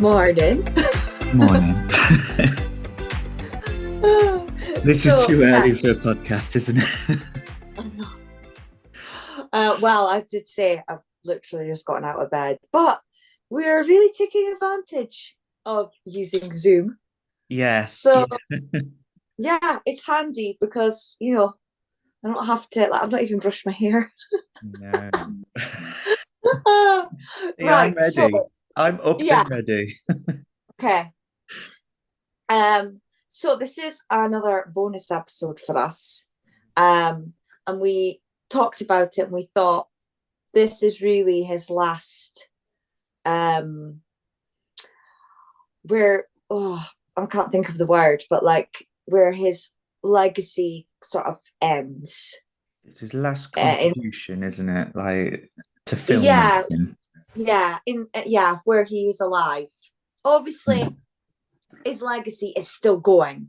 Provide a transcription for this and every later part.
Morning. Morning. This is too early for a podcast, isn't it? I know. Well, I did say I've literally just gotten out of bed, but we're really taking advantage of using Zoom. Yes. So, yeah, it's handy because, I don't have to, I've not even brushed my hair. No. Right, I'm ready. so, I'm up and ready. Okay. So this is another bonus episode for us. And we talked about it and we thought this is really his last where I can't think of the word, but like where his legacy sort of ends. It's his last contribution, isn't it? Like to film. Where he was alive. Obviously, his legacy is still going.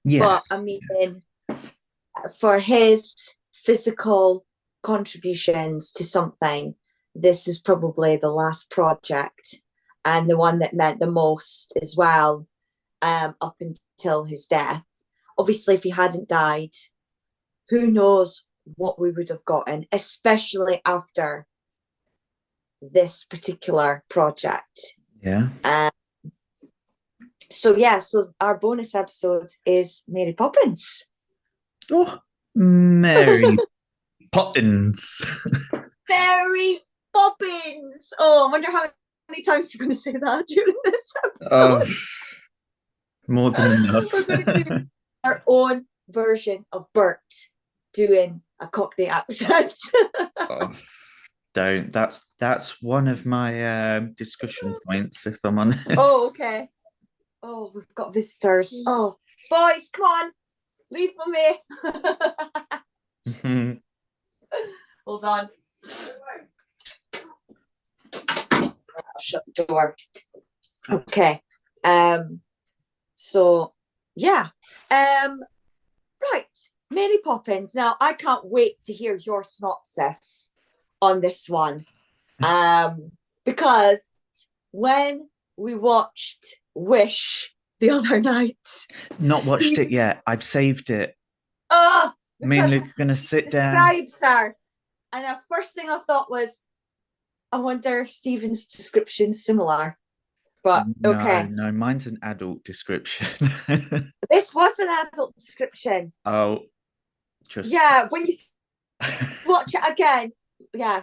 Yes. But I mean, for his physical contributions to something, this is probably the last project and the one that meant the most as well, up until his death. Obviously, if he hadn't died, who knows what we would have gotten, especially after this particular project. Yeah. So our bonus episode is Mary Poppins. Oh, Mary Poppins. Mary Poppins. Oh, I wonder how many times you're going to say that during this episode. More than enough. We're going to do our own version of Bert doing a Cockney accent. Don't. That's one of my discussion points, if I'm honest. Oh, okay. Oh, we've got visitors. Oh, boys, come on. Leave with me. Hold on. I'll shut the door. Okay. So, yeah. Right. Mary Poppins. Now, I can't wait to hear your synopsis on this one. Because when we watched Wish the other night. Not watched it yet. I've saved it. Me and Luke are going to sit down. Describes her. And the first thing I thought was, I wonder if Stephen's description's similar. But okay. No, mine's an adult description. This was an adult description. Oh, yeah, when you watch it again. Yeah.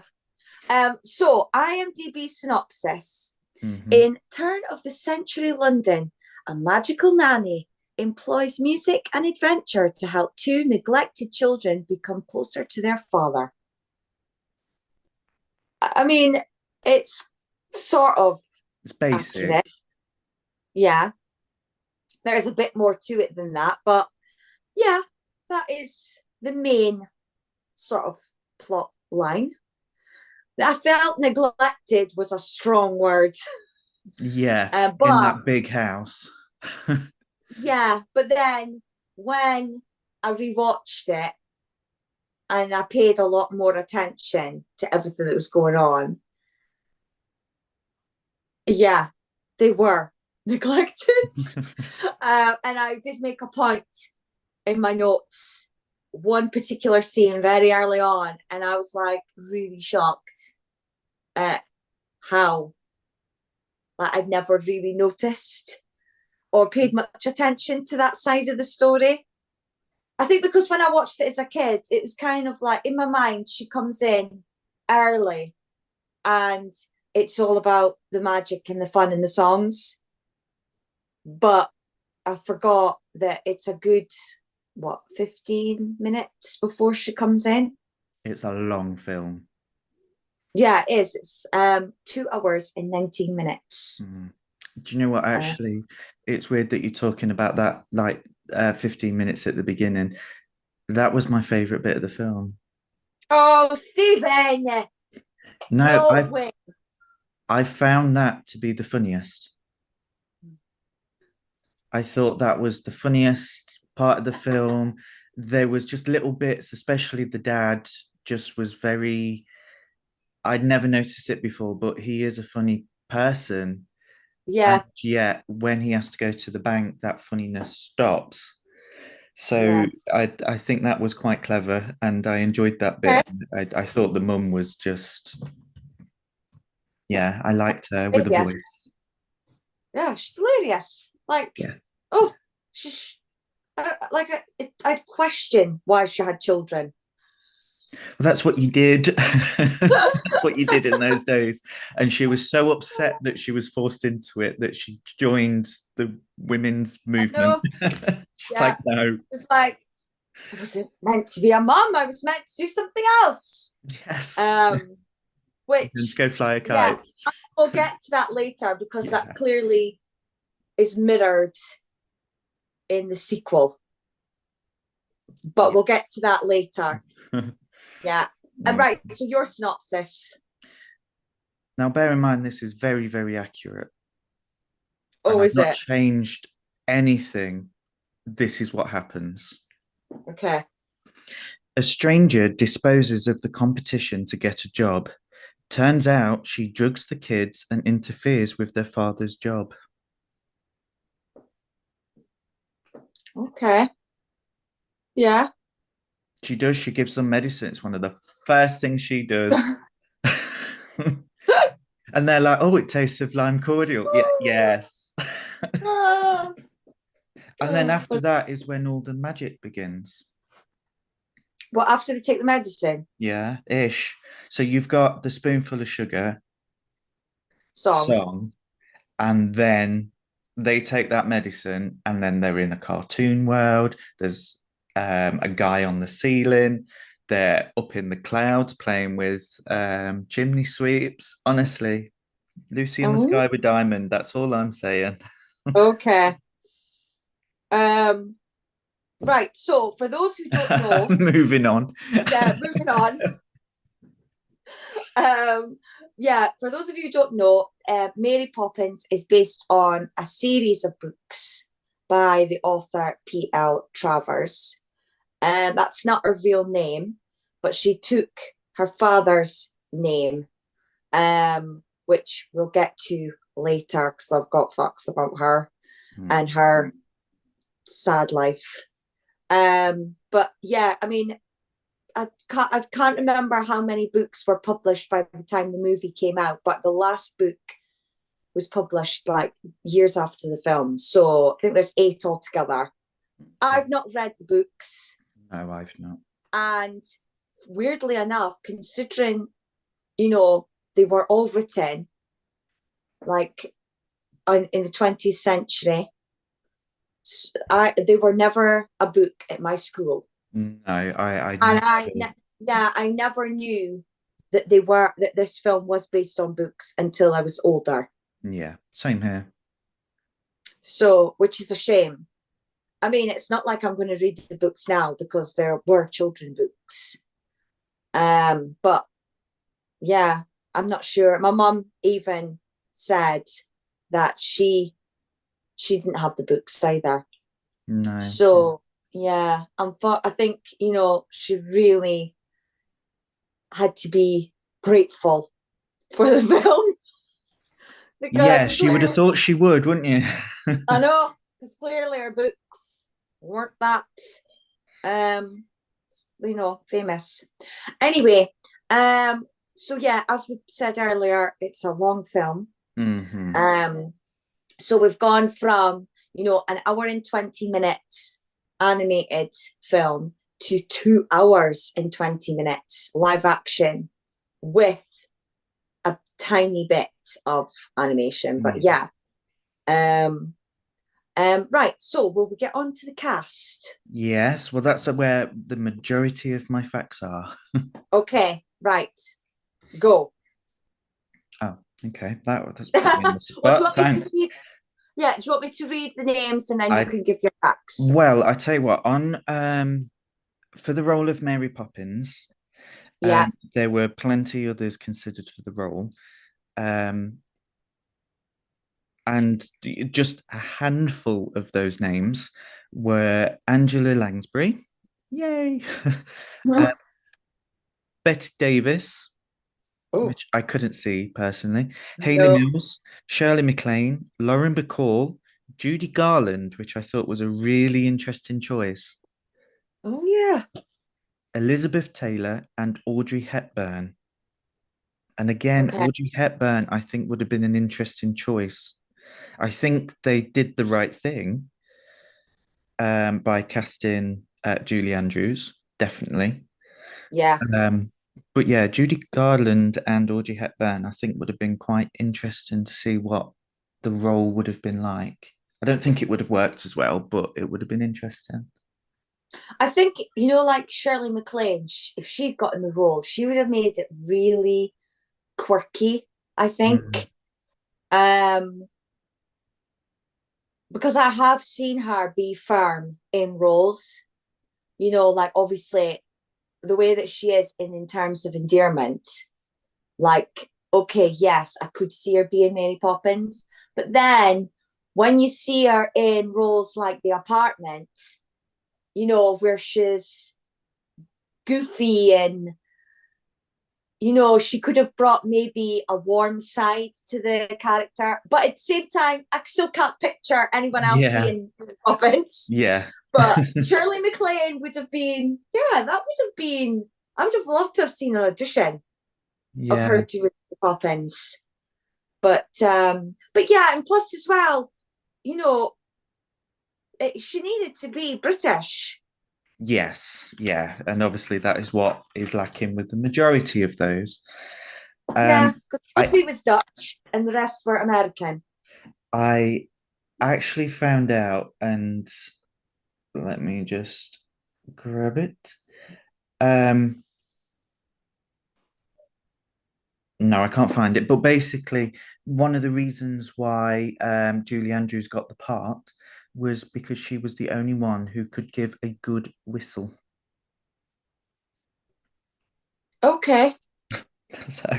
So IMDb synopsis. In turn of the century London, a magical nanny employs music and adventure to help two neglected children become closer to their father. I mean, it's sort of it's basic. Accurate. Yeah. There's a bit more to it than that, but yeah, that is the main sort of plot line. I felt neglected was a strong word. Yeah, but, in that big house. Yeah, but then when I rewatched it and I paid a lot more attention to everything that was going on, yeah, they were neglected. And I did make a point in my notes, one particular scene very early on, and I was like really shocked at how I'd never really noticed or paid much attention to that side of the story. I think because when I watched it as a kid, it was kind of like in my mind, she comes in early and it's all about the magic and the fun and the songs. But I forgot that it's a good 15 minutes before she comes in. It's a long film. Yeah, it is. It's 2 hours and 19 minutes. Do you know what? Actually, it's weird that you're talking about that, like 15 minutes at the beginning. That was my favourite bit of the film. Oh, Stephen! No, I found that to be the funniest. I thought that was the funniest part of the film. There was just little bits, especially the dad just was very... I'd never noticed it before, but he is a funny person. Yeah, and yet when he has to go to the bank, that funniness stops. So yeah. I think that was quite clever, and I enjoyed that Okay. bit. I thought the mum was just, yeah, I liked her with a Hilarious. voice. Yeah, she's hilarious. Like, Yeah. oh, she's like I'd question why she had children. Well, that's what you did. That's what you did in those days. And she was so upset that she was forced into it that she joined the women's I movement. know. She's Yeah, like, no. it was like I wasn't meant to be a mom. I was meant to do something else. Yes. Um, And to which go fly a yeah, kite. we'll get to that later because that Yeah. clearly is mirrored in the sequel. But we'll get Yes. to that later. Yeah. And right, so your synopsis. Now, bear in mind, this is very, very accurate. And Oh, I've is not it? changed anything. This is what happens. Okay. A stranger disposes of the competition to get a job. Turns out she drugs the kids and interferes with their father's job. Okay. Yeah. She does, she gives them medicine. It's one of the first things she does. And they're like, oh, it tastes of lime cordial. Yeah, yes. And then after that is when all the magic begins. Well, after they take the medicine, Yeah, ish. So you've got the spoonful of sugar song. song, and then they take that medicine, and then they're in a cartoon world. There's a guy on the ceiling. They're up in the clouds playing with chimney sweeps. Honestly, Lucy in the Oh, Sky with Diamond. That's all I'm saying. okay. Um, right. So for those who don't know, Moving on. yeah, moving on. Yeah, for those of you who don't know, Mary Poppins is based on a series of books by the author P.L. Travers. That's not her real name, but she took her father's name, which we'll get to later because I've got facts about her and her sad life. But yeah, I mean, I can't remember how many books were published by the time the movie came out, but the last book was published like years after the film. So I think there's 8 altogether. I've not read the books. No, I've not. And weirdly enough, considering, they were all written like in the 20th century, they were never a book at my school. No, I And never. I never knew that this film was based on books until I was older. Yeah, same here. So, which is a shame. I mean, it's not like I'm going to read the books now because there were children books. But yeah, I'm not sure. My mum even said that she didn't have the books either. No. So yeah, I think she really had to be grateful for the film because Yeah, she would have thought she would, wouldn't you? I know because clearly her books weren't that um famous. Anyway, so yeah, as we said earlier, it's a long film. Mm-hmm. So we've gone from an hour and 20 minutes animated film to 2 hours and 20 minutes live action with a tiny bit of animation. But yeah. Right, so will we get on to the cast? Yes, well, that's where the majority of my facts are. Okay, right, go. Oh, okay. That's put me on the Well, do you spot. want me to Thanks. read? Yeah, do you want me to read the names and then you I can give your facts? well, I tell you what, on for the role of Mary Poppins, Yeah. there were plenty others considered for the role. Um, and just a handful of those names were Angela Lansbury, yay, uh, Betty Davis, Oh, which I couldn't see personally. Hayley no. Mills, Shirley MacLaine, Lauren Bacall, Judy Garland, which I thought was a really interesting choice, Oh, yeah. Elizabeth Taylor, and Audrey Hepburn. And again, Okay. Audrey Hepburn, I think, would have been an interesting choice. I think they did the right thing by casting Julie Andrews, definitely. Yeah. Um, but yeah, Judy Garland and Audrey Hepburn, I think, would have been quite interesting to see what the role would have been like. I don't think it would have worked as well, but it would have been interesting. I think, like Shirley MacLaine, if she'd gotten the role, she would have made it really quirky, I Mm. think. Um, because I have seen her be firm in roles, like obviously the way that she is in terms of endearment, like, okay, yes, I could see her being Mary Poppins. But then when you see her in roles like The Apartment, where she's goofy and she could have brought maybe a warm side to the character, but at the same time, I still can't picture anyone else Yeah, being Poppins. yeah, But Shirley MacLaine would have been, yeah, that would have been. I would have loved to have seen an audition of her yeah, doing Poppins. But yeah, and plus as well, you know, she needed to be British. yes, yeah. And obviously, that is what is lacking with the majority of those. Yeah, Um, because I Sophie was Dutch and the rest were American. I actually found out, and let me just grab it. Um, no, I can't find it. But basically, one of the reasons why Julie Andrews got the part was because she was the only one who could give a good whistle. Okay. So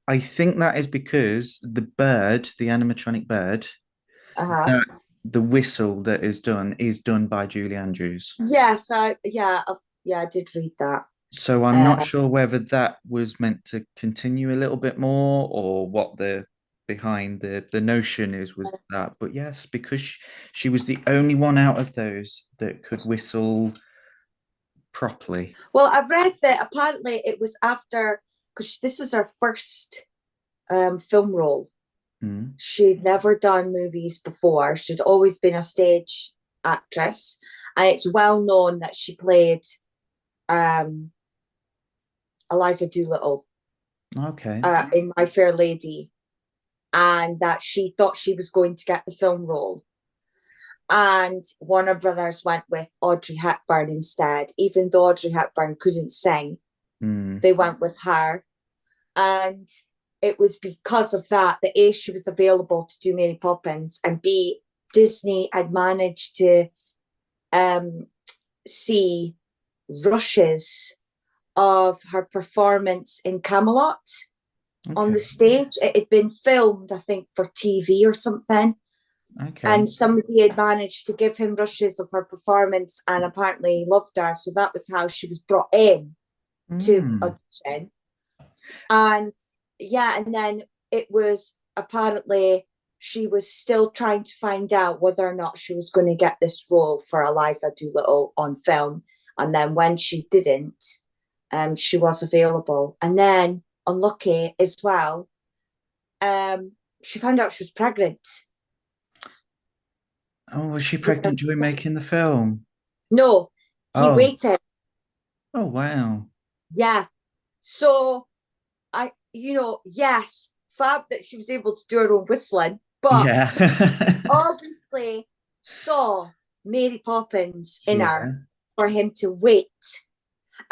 I think that is because the bird, the animatronic bird, Uh-huh. that the whistle that is done by Julie Andrews. Yes, yeah, I did read that. So I'm not Uh, sure whether that was meant to continue a little bit more or what the behind the notion is was that. But yes, because she was the only one out of those that could whistle properly. well, I've read that apparently it was after, because this is her first film role. Mm. She'd never done movies before. She'd always been a stage actress, and it's well known that she played um, Eliza Doolittle Okay. in My Fair Lady, and that she thought she was going to get the film role. And Warner Brothers went with Audrey Hepburn instead, even though Audrey Hepburn couldn't sing. Mm. They went with her, and it was because of that A, she was available to do Mary Poppins, and B, Disney had managed to um, see rushes of her performance in Camelot on Okay. the stage. It had been filmed, I think, for TV or something. Okay. And somebody had managed to give him rushes of her performance and apparently he loved her. So that was how she was brought in to Mm. audition. And yeah, and then it was apparently she was still trying to find out whether or not she was going to get this role for Eliza Doolittle on film. And then when she didn't, she was available. And then, unlucky as well, she found out she was pregnant. Oh, was she pregnant during making the film? No, he Oh. waited. Oh, wow. Yeah. So yes, fab that she was able to do her own whistling, but Yeah. obviously saw Mary Poppins in her Yeah. for him to wait.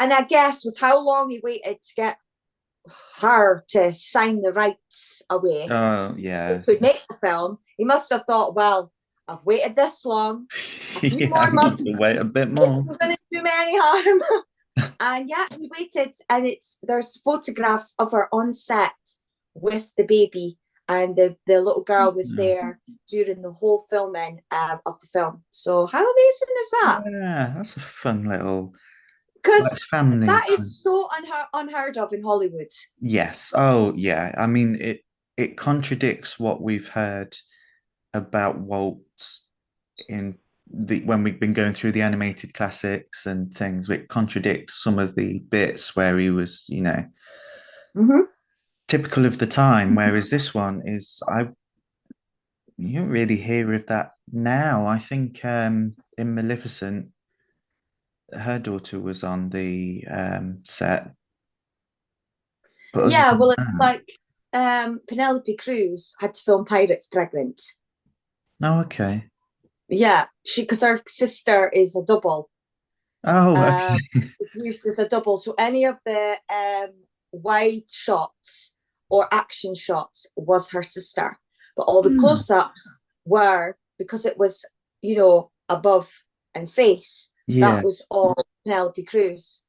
And I guess with how long he waited to get her to sign the rights away, Oh, he yeah. could make the film, he must have thought, well, I've waited this long, a few Yeah, more I'm going to months wait a bit more. isn't going to do me any harm. And yeah, he waited, and there's photographs of her on set with the baby, and the little girl was Yeah. there during the whole filming of the film. So how amazing is that? Yeah, that's a fun little Because like family. that is so unheard of in Hollywood. Yes. Oh, yeah. I mean, it contradicts what we've heard about Walt in the when we've been going through the animated classics and things. It contradicts some of the bits where he was, Mm-hmm. typical of the time. Whereas this one is, you don't really hear of that now. I think in Maleficent, her daughter was on the set, but other Yeah, than well, it's that, like Penelope Cruz had to film Pirates pregnant. no, okay. Yeah, because her sister is a double. Oh, Um, okay. it's used as a double. So any of the wide shots or action shots was her sister. But all the Hmm. close-ups were, because it was, above and face, that Yeah. was all Penelope Cruz.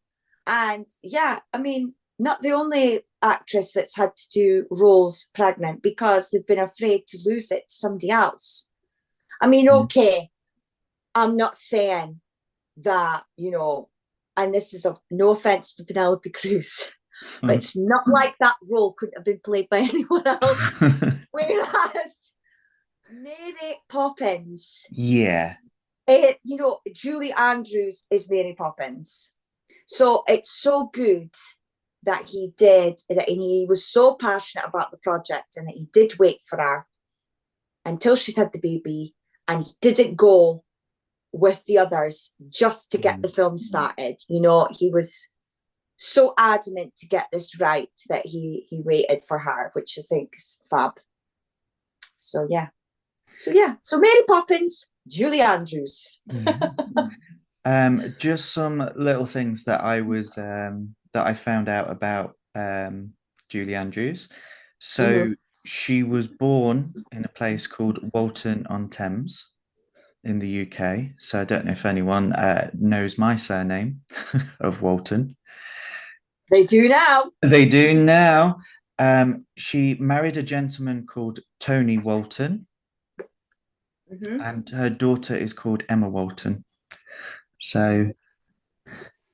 And yeah, I mean, not the only actress that's had to do roles pregnant because they've been afraid to lose it to somebody else. I mean, okay, I'm not saying that, and this is of no offense to Penelope Cruz, but it's not like that role couldn't have been played by anyone else. Whereas Mary Poppins, Yeah. Julie Andrews is Mary Poppins. So it's so good that he was so passionate about the project and that he did wait for her until she'd had the baby, and he didn't go with the others just to get the film started. He was so adamant to get this right that he waited for her, which I think is fab. So yeah. So Mary Poppins, Julie Andrews. Yeah. Just some little things that I found out about Julie Andrews. So she was born in a place called Walton-on-Thames in the UK. So I don't know if anyone knows my surname of Walton. They do now. They do now. She married a gentleman called Tony Walton, and her daughter is called Emma Walton. So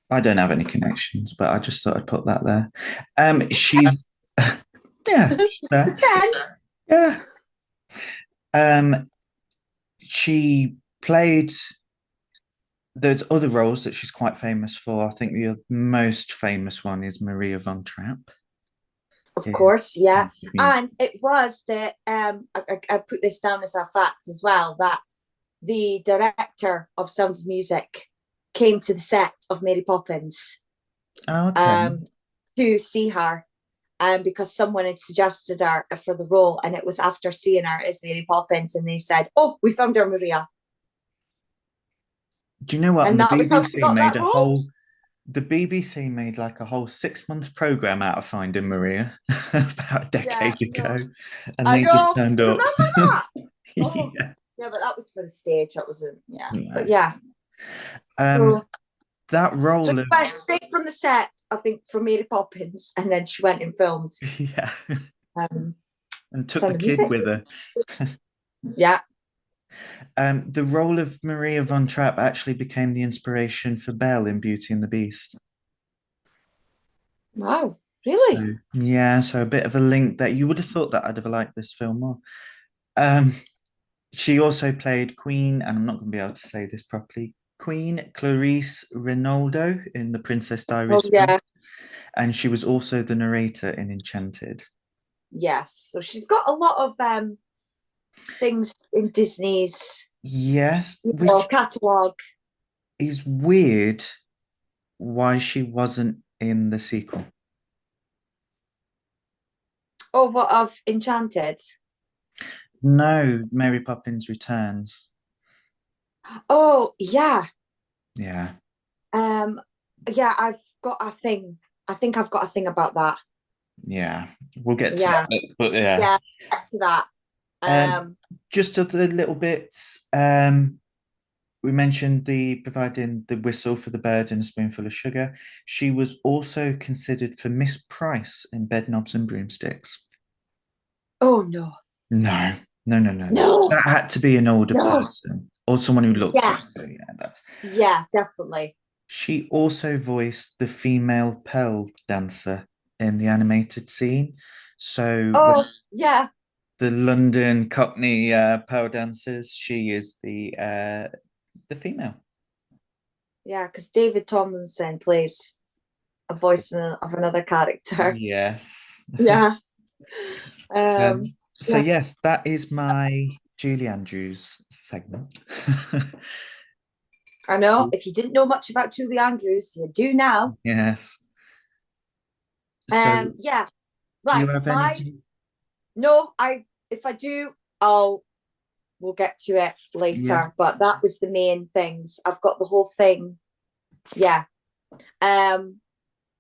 I don't have any connections, but I just thought I'd put that there. She's yeah, she's there. Pretend. Yeah. She played. There's other roles that she's quite famous for. I think the most famous one is Maria von Trapp. Of course, yeah. Music. And it was that I put this down as a fact as well, that the director of Sound of Music came to the set of Mary Poppins to see her, because someone had suggested her for the role, and it was after seeing her as Mary Poppins, and they said, "Oh, we found her Maria." Do you know what? And the that was how she BBC got made that a role. whole. The BBC made like a whole 6-month program out of Finding Maria about a decade ago, and I they know. just turned up. Remember that? Oh, Yeah. yeah, but that was for the stage. That wasn't. Yeah, No. but yeah. So, that role so she went straight from the set, I think, from Mary Poppins, and then she went and filmed. Yeah. And took Sound the of kid Music. with her. Yeah. The role of Maria von Trapp actually became the inspiration for Belle in Beauty and the Beast. Wow, really? So a bit of a link that you would have thought that I'd have liked this film more. She also played Queen, and I'm not going to be able to say this properly, Queen Clarice Rinaldo in The Princess Diaries. Oh, yeah. And she was also the narrator in Enchanted. Yes. So she's got a lot of things in Disney's catalogue. Is weird why she wasn't in the sequel. Oh, what of Enchanted? No, Mary Poppins Returns. Oh, yeah. Yeah. Yeah, I've got a thing. I think I've got a thing about that. Yeah, we'll get to that. But yeah. Yeah, get to that. Just other little bits. We mentioned providing the whistle for the bird and a spoonful of sugar. She was also considered for Miss Price in Bedknobs and Broomsticks. Oh no. No. That had to be an older person or someone who looked. Yes. Yeah, definitely. She also voiced the female Pearl dancer in the animated scene. So when Oh, yeah. the London Cockney Pearl dancers, she is the female. Yeah, because David Tomlinson plays a voice of another character. Yes. Yeah. Um, So yeah. yes, that is my Julie Andrews segment. I know. If you didn't know much about Julie Andrews, you do now. Yes. So Yeah. do you Right. have My any? no, I if I do, we'll get to it Yeah. later. But that was the main things. I've got the whole thing. Yeah. Um,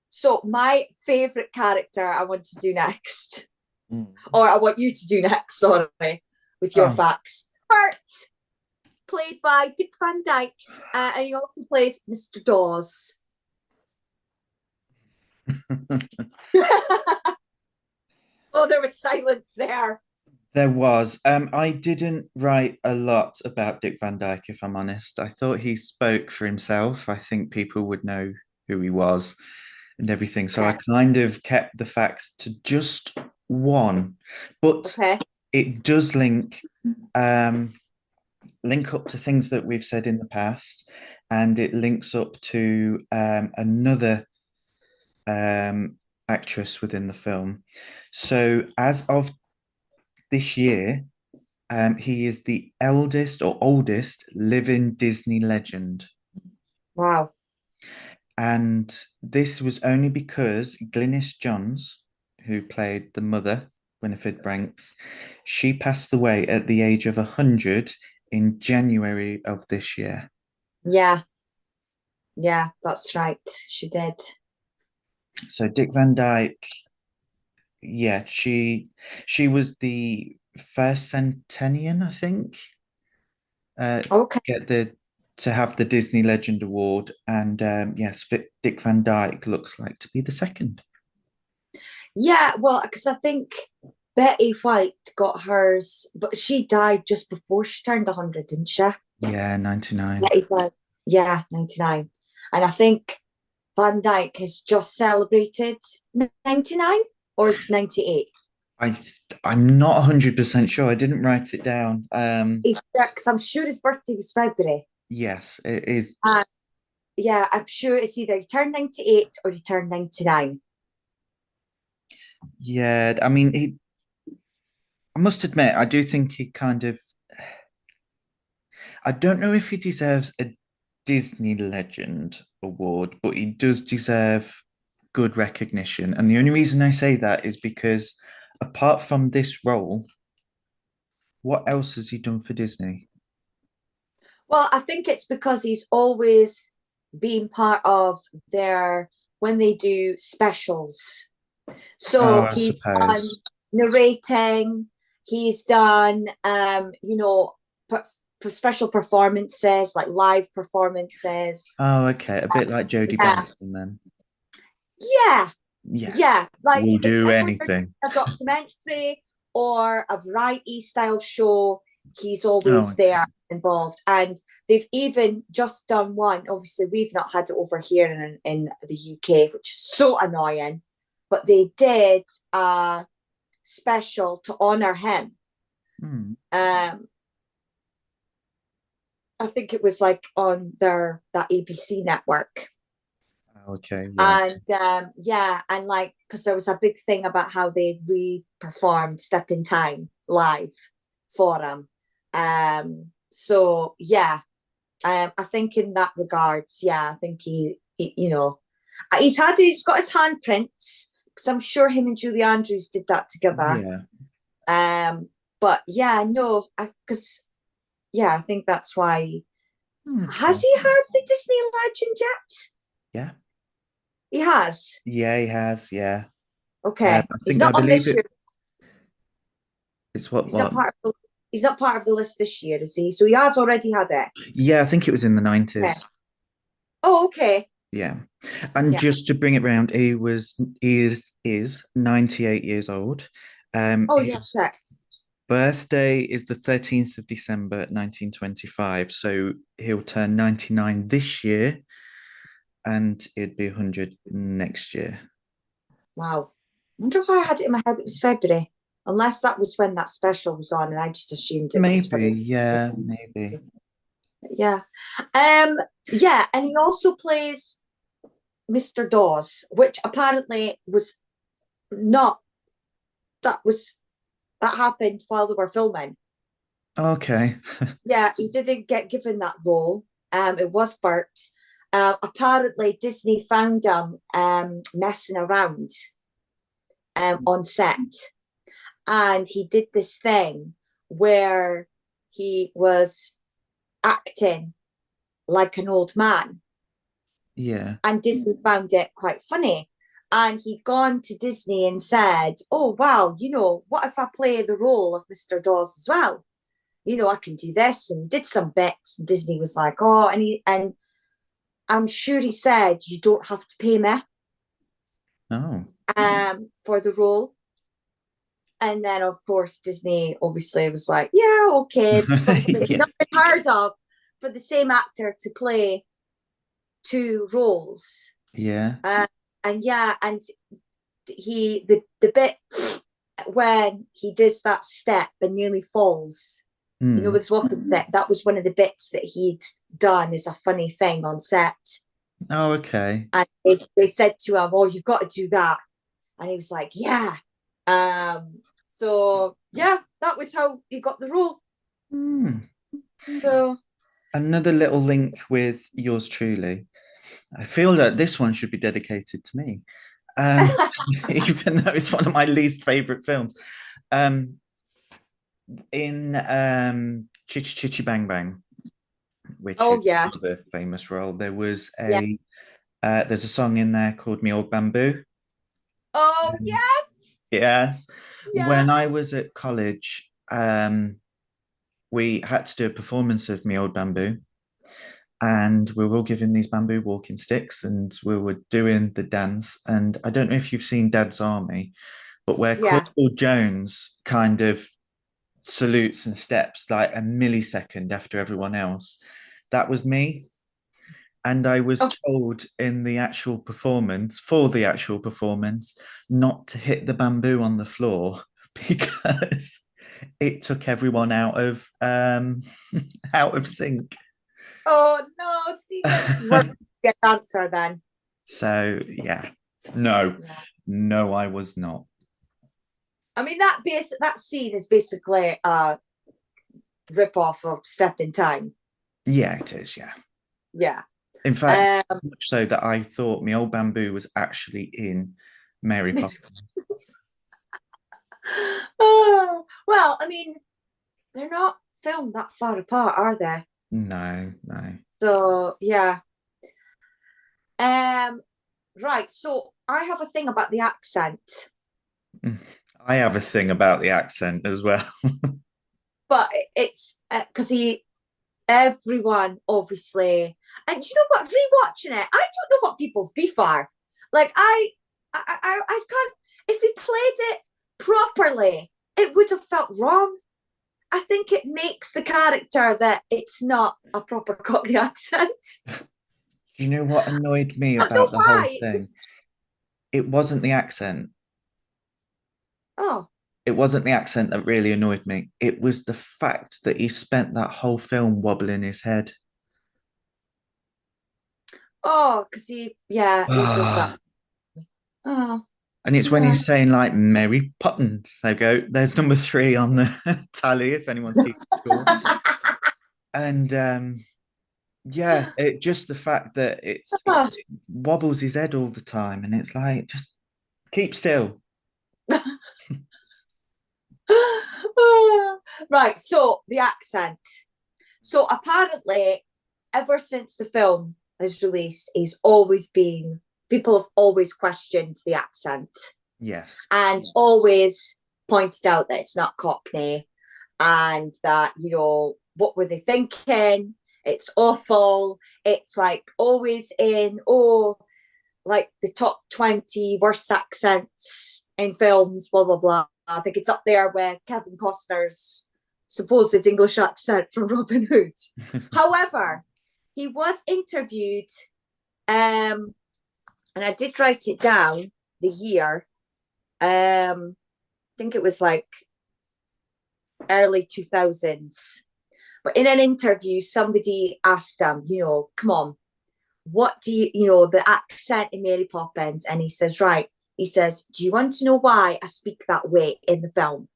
so my favorite character I want to do next, Mm. or I want you to do next, sorry, with your Oh. facts. Bert, played by Dick Van Dyke, and he also plays Mr. Dawes. Oh, there was silence there. There was. I didn't write a lot about Dick Van Dyke, if I'm honest. I thought he spoke for himself. I think people would know who he was and everything. So I Okay. kind of kept the facts to just one. But Okay. it does um, link up to things that we've said in the past, and it links up to another actress within the film. So as of this year, he is the eldest or oldest living Disney legend. Wow. And this was only because Glynis Johns, who played the mother, Winifred Branks, she passed away at the age of 100 in January of this year. Yeah. Yeah, that's right. She did. So Dick Van Dyke, yeah, she was the first centennial, I think, Okay. get the to have the Disney Legend Award, and yes, Dick Van Dyke looks like to be the second. Yeah, well, because I think Betty White got hers, but she died just before she turned 100, didn't she? Yeah, 99. Betty White. Yeah, 99. And I think Van Dyke has just celebrated 99 or is 98. I'm not 100% sure. I didn't write it down. He's because I'm sure his birthday was February. Yes, it is. And yeah, I'm sure it's either he turned 98 or he turned 99. Yeah, I mean, I must admit, I do think he kind of. I don't know if he deserves a Disney Legend Award, but he does deserve good recognition. And the only reason I say that is because apart from this role, what else has he done for Disney? Well, I think it's because he's always been part of their when they do specials. Oh, So I he's done suppose. narrating, he's done special performances, like live performances. Oh, okay. A bit like Jodie Yeah, Benson then. yeah, Yeah. yeah. Like Will if do ever there's anything. a documentary or a variety style show, he's Oh, always there involved. And they've even just done one. Obviously, we've not had it over here in the UK, which is so annoying. But they did a special to honor him. hmm. Um, I think it was like on that ABC network. Okay, yeah. And yeah, and like because there was a big thing about how they re-performed Step in Time live for him. So yeah, I think in that regards, yeah, I think he's got his handprints because I'm sure him and Julie Andrews did that together. Yeah. But yeah, no, because yeah, I think that's why. Has Okay. he had the Disney Legend yet? Yeah. He has. Yeah, he has. Yeah. Okay, I he's think I not on believe this year. it. It's what He's not what? part of the. He's not part of the list this year, is he? So he has already had it. Yeah, I think it was in the Okay. 90s. Oh, okay. Yeah. And Yeah. just to bring it round, he is 98 years old. Oh, yeah, His correct. birthday is the 13th of December 1925, so he'll turn 99 this year. and it'd be 100 next year. Wow. I wonder if I had it in my head it was February. Unless that was when that special was on and I just assumed it was for Maybe, this. yeah, maybe. Yeah. Yeah, and he also plays Mr. Dawes, which apparently was not that happened while they were filming. Okay. Yeah, he didn't get given that role. It was Bert. Apparently Disney found him messing around on set. And he did this thing where he was acting like an old man. Yeah. And Disney found it quite funny. And he'd gone to Disney and said, "Oh, wow, what if I play the role of Mr. Dawes as well? I can do this." And did some bits. And Disney was like, "Oh," and I'm sure he said, "You don't have to pay me Oh. for the role." And then, of course, Disney obviously was like, "Yeah, okay." Because obviously, it's not Yes. unheard of for the same actor to play two roles. Yeah. And yeah, and the bit when he does that step and nearly falls, Mm. with his walking set, that was one of the bits that he'd done as a funny thing on set. Oh, okay. And they said to him, "Oh, you've got to do that." And he was like, "Yeah." So yeah, that was how he got the role. Mm. So Another little link with yours truly. I feel that this one should be dedicated to me, um, even though it's one of my least favorite films. Um, in Chitty Chitty Bang Bang, which oh is yeah, the famous role, yeah. there's a song in there called "Me Old Bamboo." Oh Um, yes, yes, yeah, when I was at college, we had to do a performance of "Me Old Bamboo," and we were all given these bamboo walking sticks, and we were doing the dance. And I don't know if you've seen Dad's Army, but where yeah. Corporal Jones kind of salutes and steps like a millisecond after everyone else. That was me. And I was Oh, told in the actual performance, for the actual performance, not to hit the bamboo on the floor because it took everyone out of sync. oh no, Stephen. So you weren't a good dancer then. So yeah, no, Yeah. no, I was not. I mean that scene is basically a rip off of Step in Time. Yeah, it is. Yeah. Yeah. In fact, Um, much so that I thought my old bamboo was actually in Mary Poppins. oh, well, I mean, they're not filmed that far apart, are they? No, no. So yeah. Um, right. So I have a thing about the accent, I have a thing about the accent as well. but it's because everyone obviously, and you know what? Rewatching it, I don't know what people's beef are. Like I can't. If he played it properly, it would have felt wrong. I think it makes the character that it's not a proper Cockney accent. Do you know what annoyed me I don't know about the whole why. thing? It wasn't the accent. Oh, It wasn't the accent that really annoyed me. It was the fact that he spent that whole film wobbling his head. because he does that. Ah. Oh, And it's when yeah. he's saying like Mary Poppins. I go, there's number 3 on the tally if anyone's keeping score. And yeah, it just the fact that it wobbles his head all the time, and it's like just keep still. Right, so the accent. So apparently, ever since the film is released, people have always questioned the accent Yes. and always pointed out that it's not Cockney and that, what were they thinking? It's awful. It's like always like the top 20 worst accents in films, blah, blah, blah. I think it's up there with Kevin Costner's supposed English accent from Robin Hood. However, he was interviewed And I did write it down, the year. I think it was like early 2000s. But in an interview, somebody asked him, come on, what do the accent in Mary Poppins? And he says, right, he says, do you want to know why I speak that way in the film?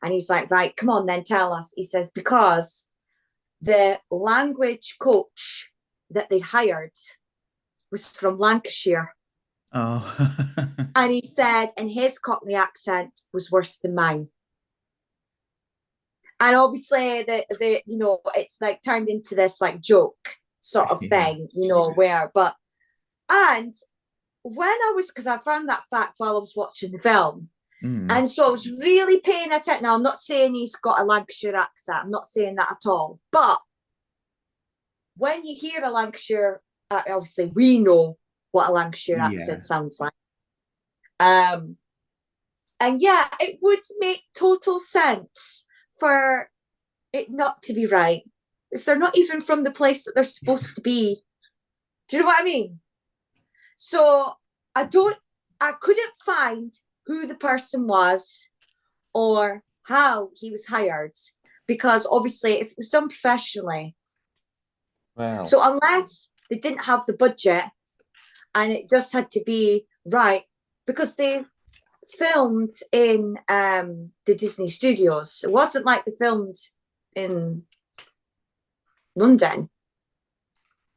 And he's like, right, come on then, tell us. He says, because the language coach that they hired was from Lancashire. Oh. And he said, and his Cockney accent was worse than mine. And obviously it's like turned into this like joke sort of thing, and because I found that fact while I was watching the film. And so I was really paying attention. Now, I'm not saying he's got a Lancashire accent. I'm not saying that at all. But when you hear a Lancashire, obviously we know what a Lancashire accent sounds like. And yeah, it would make total sense for it not to be right if they're not even from the place that they're supposed to be. Do you know what I mean? So I couldn't find who the person was or how he was hired, because obviously if it was done professionally. Wow. So unless they didn't have the budget and it just had to be right, because they filmed in the Disney studios. It wasn't like they filmed in London.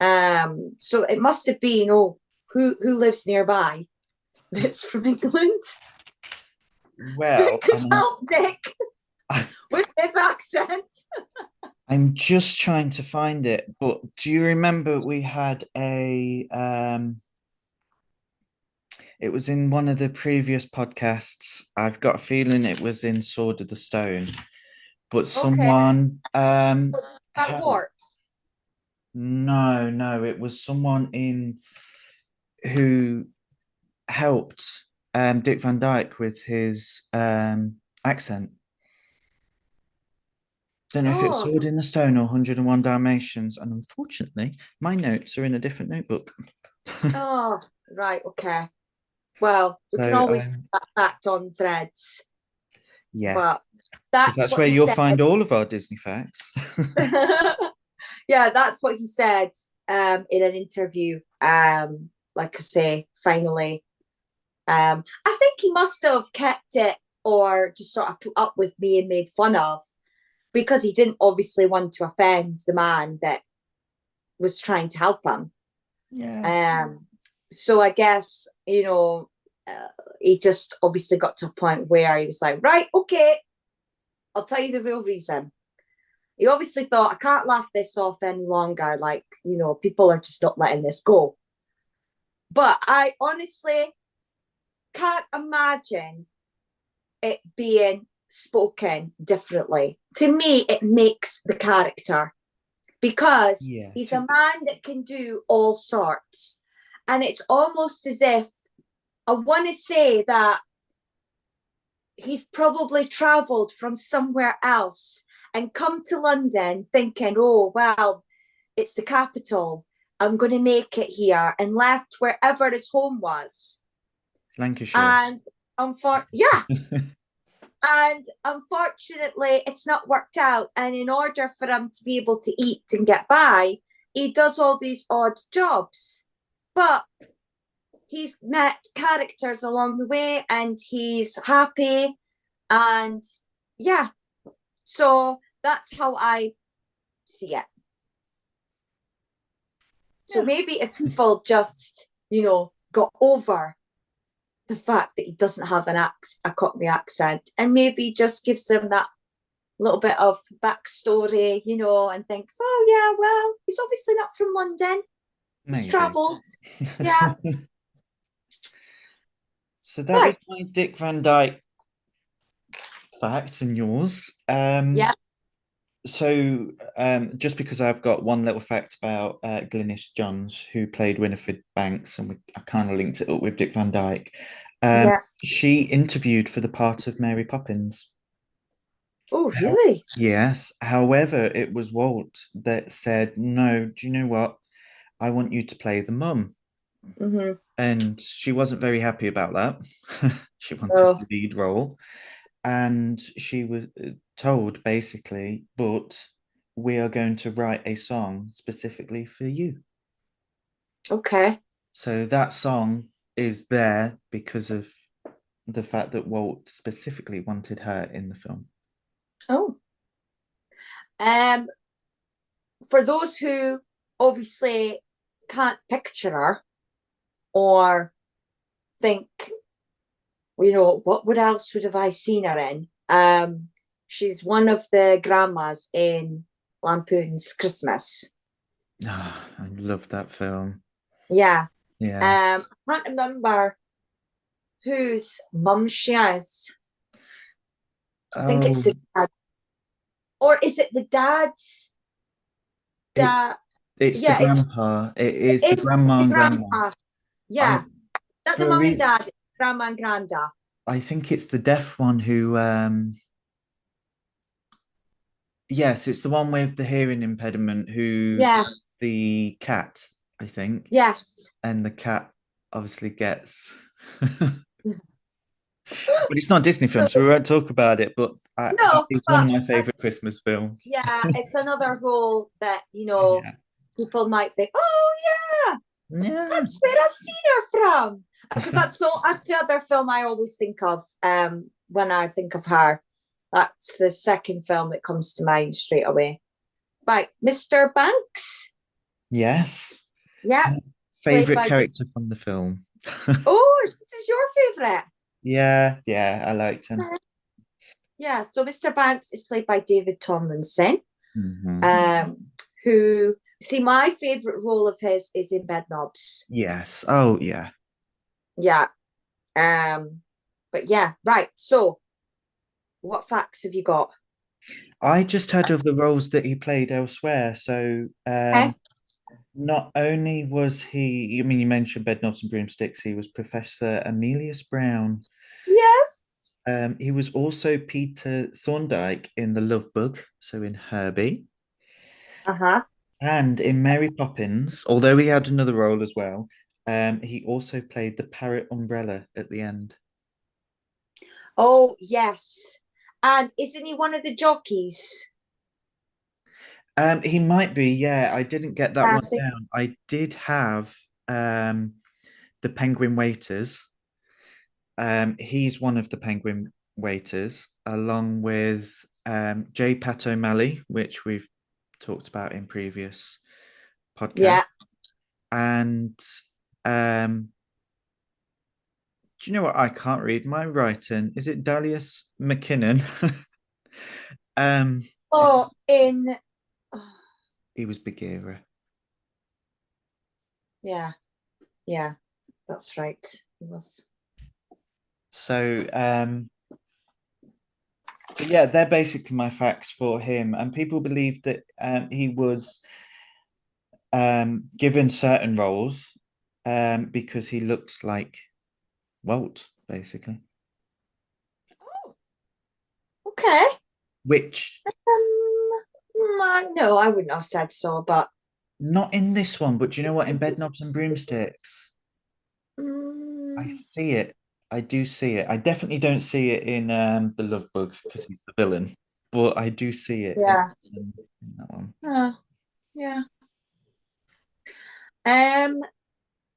So it must have been, who lives nearby that's from England? Well, could help Nick with his accent. I'm just trying to find it, but do you remember we had a it was in one of the previous podcasts. I've got a feeling it was in Sword of the Stone, but someone Wart? No, it was someone who helped Dick Van Dyke with his accent. Don't know if it's Sword in the Stone or 101 Dalmatians, and unfortunately, my notes are in a different notebook. Oh, right, okay. Well, we can always put that fact on Threads. Yes, but that's where you'll find all of our Disney facts. Yeah, that's what he said in an interview. Like I say, finally, I think he must have kept it or just sort of put up with me and made fun of, because he didn't obviously want to offend the man that was trying to help him. Yeah. So I guess, he just obviously got to a point where he was like, right, okay, I'll tell you the real reason. He obviously thought, I can't laugh this off any longer. Like, people are just not letting this go. But I honestly can't imagine it being spoken differently. To me, it makes the character, because he's a man that can do all sorts. And it's almost as if, I want to say that he's probably travelled from somewhere else and come to London thinking, oh, well, it's the capital. I'm going to make it here, and left wherever his home was. Lancashire. And and unfortunately, it's not worked out. And in order for him to be able to eat and get by, he does all these odd jobs. But he's met characters along the way, and he's happy. And yeah, so that's how I see it. So maybe if people just, got over the fact that he doesn't have a Cockney accent, and maybe just gives him that little bit of backstory, and thinks, oh yeah, well, he's obviously not from London. He's travelled. Yeah. So that was my Dick Van Dyke facts and yours. Yeah. So just because I've got one little fact about Glynis Johns, who played Winifred Banks, and I kind of linked it up with Dick Van Dyke. She interviewed for the part of Mary Poppins. Oh, really? Yes. However, it was Walt that said, no, do you know what? I want you to play the mum. Mm-hmm. And she wasn't very happy about that. She wanted Oh, the lead role. And she was told basically, but we are going to write a song specifically for you. okay. So that song is there because of the fact that Walt specifically wanted her in the film. Oh. Um, for those who obviously can't picture her or think, what else would have I seen her in? She's one of the grandmas in Lampoon's Christmas. Oh, I love that film. Yeah. Yeah. I can't remember whose mum she is. I think it's Oh, the dad. Or is it the dad's it's dad? it's the Yeah, grandpa. It is the it's grandma the and grandma. grandpa. I Yeah. Not the for a mum and re dad, grandma and granda. I think it's the deaf one who yes, it's the one with the hearing impediment who Yeah. has the cat, I think. Yes. And the cat obviously gets but it's not a Disney film, so we won't talk about it. But that No, is one of but my favorite that's Christmas films. yeah, it's another role that, Yeah. people might think, oh yeah, Yeah. that's where I've seen her from. Because that's the other film I always think of when I think of her. That's the second film that comes to mind straight away. Right, Mr. Banks. Yes. Yeah, played Favorite by character from the film. Oh, this is your favorite. Yeah, yeah, I liked him. Yeah, so Mr. Banks is played by David Tomlinson, Mhm. um, who see my favorite role of his is in Bedknobs. Yes. Oh, yeah. Yeah. But yeah, right. So what facts have you got? I just heard of the roles that he played elsewhere. So, Okay. not only was he, I mean, you mentioned Bedknobs and Broomsticks, he was Professor Emilius Brown. Yes. He was also Peter Thorndike in The Love Bug, so in Herbie. Uh-huh. And in Mary Poppins, although he had another role as well, he also played the parrot umbrella at the end. Oh, yes. And isn't he one of the jockeys? He might be, yeah. I didn't get that I one think, down. I did have the Penguin Waiters. He's one of the Penguin Waiters, along with J. Pat O'Malley, which we've talked about in previous yeah. podcasts. And do you know what? I can't read my writing. Is it Dalius McKinnon? um, Oh, in oh, he was Bagheera. yeah, yeah, that's right. He was. So, so yeah, they're basically my facts for him. And people believe that he was given certain roles because he looks like Walt, basically. Oh, okay. Which No, I wouldn't have said so, but not in this one, but do you know what? In Bedknobs and Broomsticks, I mm, see it. I do see it. I definitely don't see it in the Love Bug because he's the villain, but I do see it yeah, in that one. yeah. Um,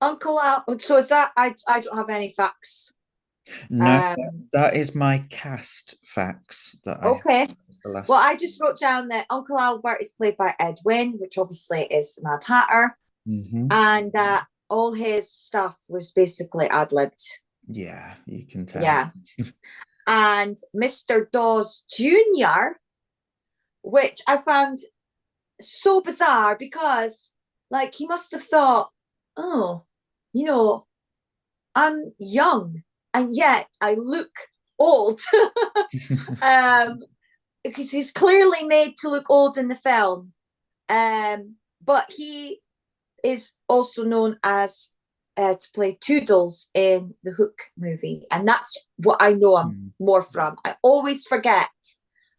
Uncle Al. So is that I don't have any facts. No, Um, that is my cast facts that I have. okay. That's the Well, last. I just wrote down that Uncle Albert is played by Ed Wynn, which obviously is Mad Hatter, Mhm. and that all his stuff was basically ad libbed. Yeah, you can tell. Yeah. And Mr. Dawes Jr., which I found so bizarre because, like, he must have thought, oh, you know, I'm young and yet I look old. um, because he's clearly made to look old in the film. But he is also known as to play Toodles in the Hook movie, and that's what I know him Mm. more from. I always forget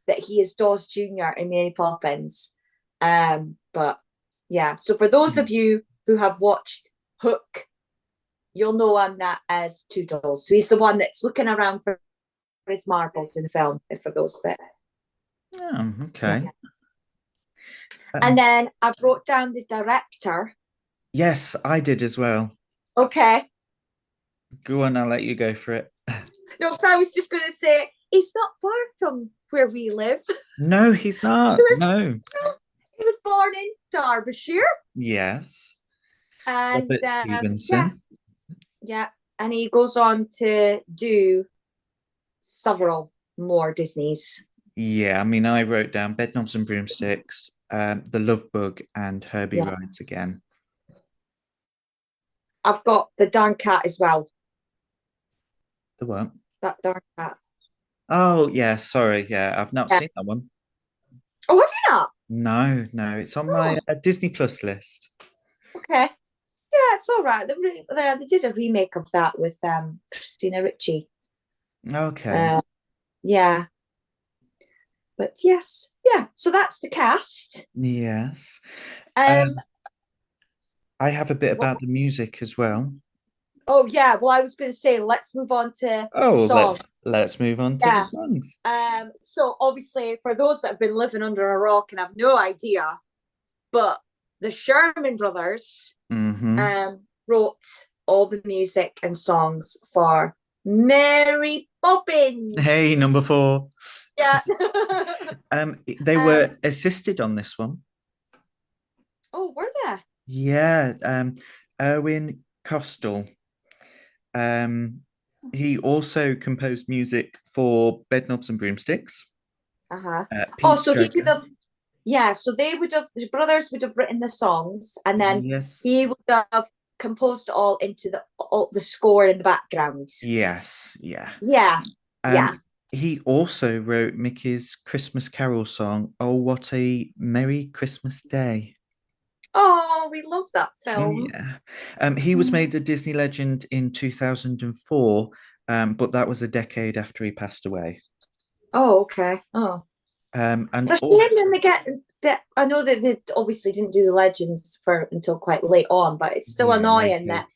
that he is Dawes Jr. in Mary Poppins. But yeah, so for those of you who have watched Hook, you'll know him that as Toodles. So he's the one that's looking around for his marbles in the film, for those that. Oh, okay. Yeah. And then I've wrote down the director. Yes, I did as well. Okay. Go on, I'll let you go for it. No, because I was just going to say, he's not far from where we live. No, he's not. No. He was born in Derbyshire. Yes. And Robert Stevenson. Yeah. And he goes on to do several more Disneys. Yeah, I mean, I wrote down Bedknobs and Broomsticks, The Love Bug, and Herbie Rides Again. I've got The Darn Cat as well. The what? That Darn Cat. Oh, yeah, sorry. Yeah, I've not seen that one. Oh, have you not? No, it's on my Disney Plus list. Okay. Yeah, it's all right. They did a remake of that with Christina Ricci. Okay. Yeah. But yes. Yeah. So that's the cast. Yes. I have a bit about the music as well. Oh yeah. Well, I was going to say, let's move on to songs. Let's move on to the songs. So obviously, for those that have been living under a rock and have no idea, but the Sherman Brothers wrote all the music and songs for Mary Poppins. Hey, number 4. Yeah. They were assisted on this one. Oh, were they? Yeah. Erwin Kostal. He also composed music for Bedknobs and Broomsticks. So he could have. Yeah, so the brothers would have written the songs, and then he would have composed all into the score in the background. Yes, yeah. Yeah. He also wrote Mickey's Christmas Carol song, Oh, What a Merry Christmas Day. Oh, we love that film. Yeah. He was made a Disney legend in 2004, but that was a decade after he passed away. Oh, okay. Oh. And it's a shame when they get that. I know that they obviously didn't do the legends until quite late on, but it's still annoying that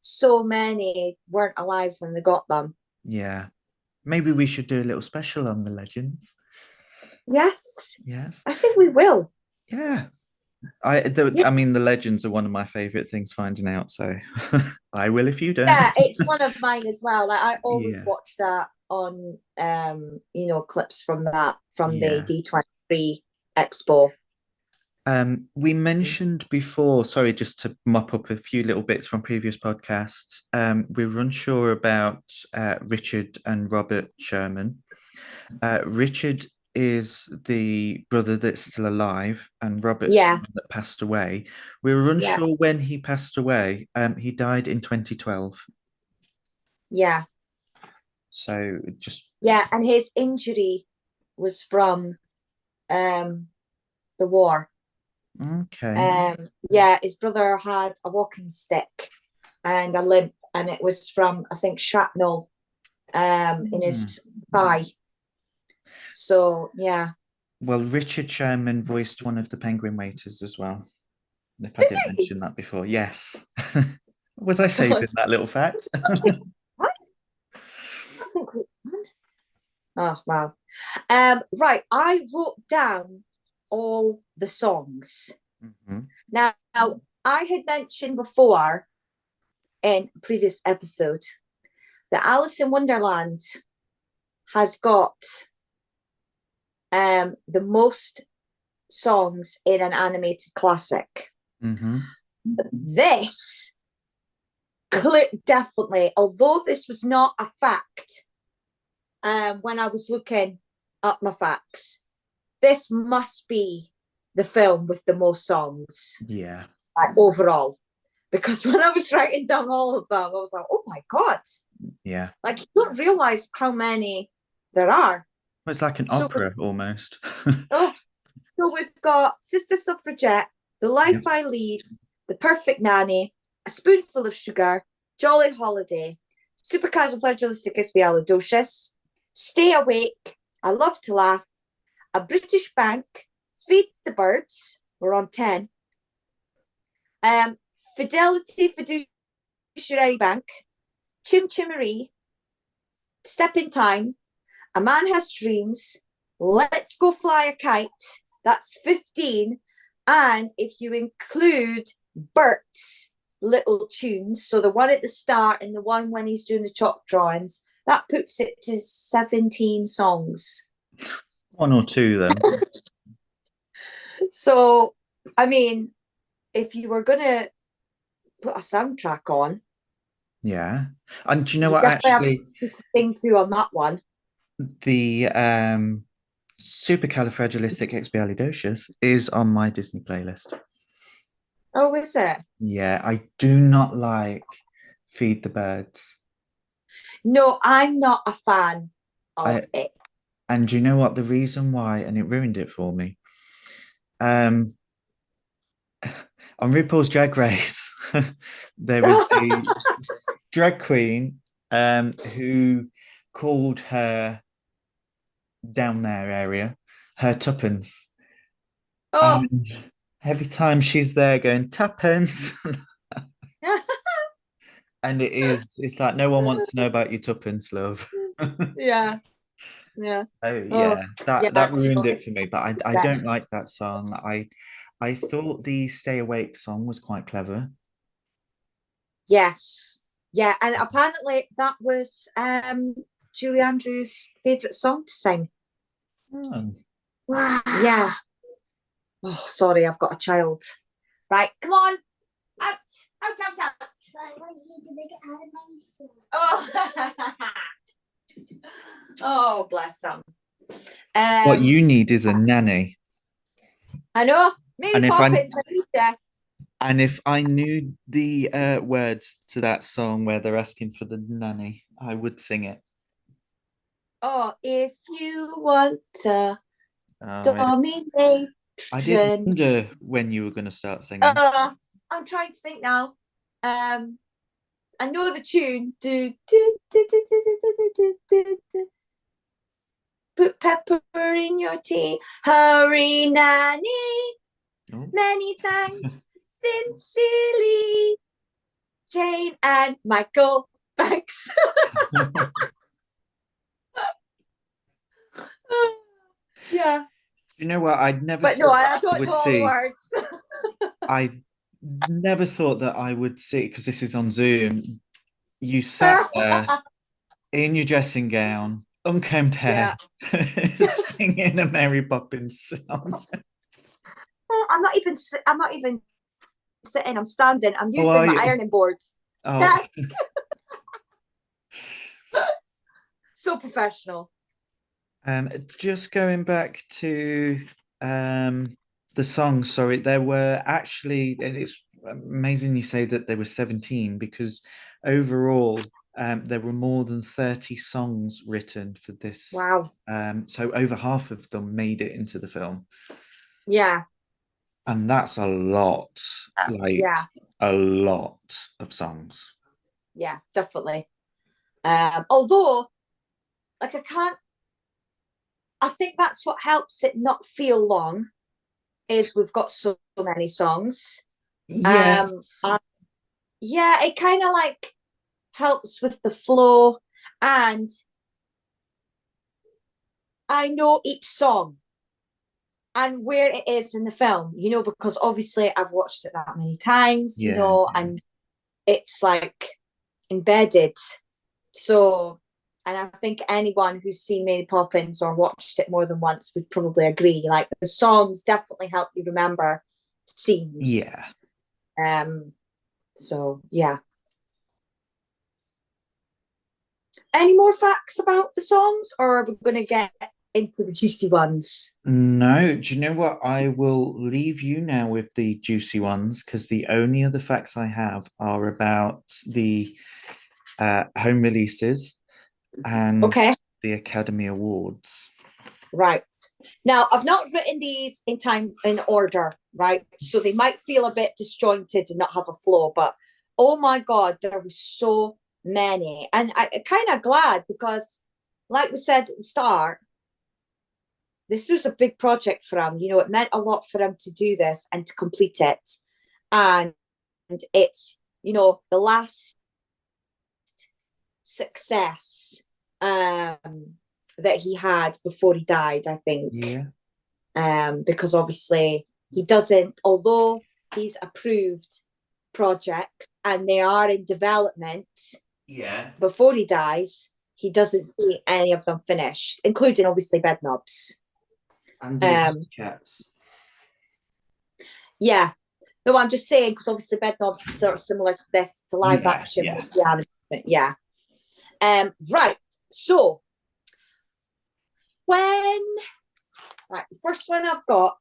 so many weren't alive when they got them. Yeah. Maybe we should do a little special on the legends. Yes. Yes. I think we will. Yeah. I mean, the legends are one of my favorite things finding out, so I will if you don't. Yeah, it's one of mine as well. Like I always watch that on clips from the D23 Expo. We mentioned before, sorry, just to mop up a few little bits from previous podcasts. We were unsure about Richard and Robert Sherman. Richard is the brother that's still alive, and Robert's the one that passed away. We were unsure when he passed away. He died in 2012. Yeah. So just and his injury was from the war. Okay. His brother had a walking stick and a limp, and it was from, I think, shrapnel in his thigh. So yeah. Well, Richard Sherman voiced one of the penguin waiters as well. If I didn't mention that before, yes. Was I saving that little fact? What? I think oh wow. Right, I wrote down all the songs. Now, I had mentioned before in a previous episode that Alice in Wonderland has got the most songs in an animated classic. This definitely, although this was not a fact, when I was looking up my facts, this must be the film with the most songs. Yeah. Like overall. Because when I was writing down all of them, I was like, oh my God. Yeah. Like you don't realize how many there are. Well, it's like an opera almost. So we've got Sister Suffragette, The Life I Lead, The Perfect Nanny, A Spoonful of Sugar, Jolly Holiday, Supercalifragilisticexpialidocious, Stay Awake, I Love to Laugh, A British Bank, Feed the Birds, we're on 10, Fidelity Fiduciary Bank, Chim Chimery, Step in Time, A Man Has Dreams, Let's Go Fly a Kite. That's 15. And if you include Bert's little tunes, so the one at the start and the one when he's doing the chalk drawings, that puts it to 17 songs. One or two, then. So, I mean, if you were going to put a soundtrack on. Yeah. And do you know what, actually? Sing to on that one. The Supercalifragilisticexpialidocious is on my Disney playlist. Oh, is it? Yeah, I do not like Feed the Birds. No, I'm not a fan of it. And do you know what? The reason why, and it ruined it for me. On RuPaul's Drag Race, there was a drag queen who called her down there area her tuppence. Oh. And every time she's there going tuppence. And it's like no one wants to know about your tuppence, love. Yeah. Yeah. Oh yeah. That ruined it for me, but I don't like that song. I thought the Stay Awake song was quite clever. Yes. Yeah, and apparently that was Julie Andrews' favourite song to sing. Oh. Yeah. Oh, sorry, I've got a child. Right, come on. Out. I want you to make it out of my Oh, bless them. What you need is a nanny. I know. Mary Poppins. And if I knew the words to that song where they're asking for the nanny, I would sing it. Oh, if you want to dominate. I did wonder when you were going to start singing. I'm trying to think now. I know the tune. Put pepper in your tea. Hurry, nanny. Oh. Many thanks. Sincerely, Jane and Michael Banks. Yeah. You know what? I'd never. But no, I don't know all the words. I never thought that I would see, because this is on Zoom. You sat there in your dressing gown, uncombed hair, singing a Mary Poppins song. I'm not even sitting. I'm standing. I'm using my ironing board. Oh. Yes. So professional. Just going back to the songs, sorry, there were actually, and it's amazing you say that there were 17, because overall there were more than 30 songs written for this. Wow. So over half of them made it into the film. Yeah. And that's a lot, a lot of songs. Yeah, definitely. Although, I think that's what helps it not feel long, is we've got so many songs. Yes. Yeah, it kind of helps with the flow, and I know each song and where it is in the film, because obviously I've watched it that many times, and it's embedded. So, and I think anyone who's seen Mary Poppins or watched it more than once would probably agree. The songs definitely help you remember scenes. Yeah. So yeah. Any more facts about the songs, or are we going to get into the juicy ones? No, do you know what? I will leave you now with the juicy ones, because the only other facts I have are about the home releases and the Academy Awards. Right. Now, I've not written these in order, right? So they might feel a bit disjointed and not have a flow, but oh my God, there were so many. And I'm kind of glad, because like we said at the start, this was a big project for him. It meant a lot for him to do this and to complete it. And it's, the last success that he had before he died, I think. Yeah. Because obviously he doesn't, although he's approved projects and they are in development, before he dies, he doesn't see any of them finished, including obviously Bedknobs. And the cats. Yeah. No, I'm just saying, because obviously Bedknobs is sort of similar to this. It's a live action. Yeah. Right. So, the first one I've got,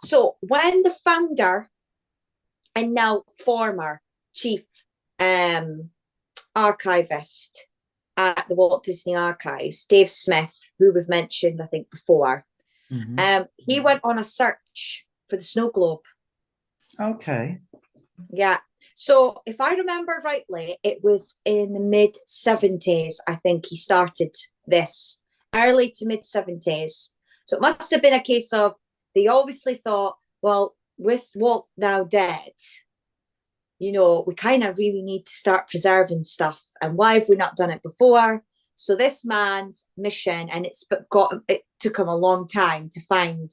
So, when the founder and now former chief archivist at the Walt Disney Archives, Dave Smith, who we've mentioned, I think, before, he went on a search for the snow globe. Okay. Yeah. So if I remember rightly, it was in the mid-70s, I think he started this, early to mid-70s. So it must have been a case of, they obviously thought, well, with Walt now dead, we kind of really need to start preserving stuff. And why have we not done it before? So this man's mission, and it took him a long time to find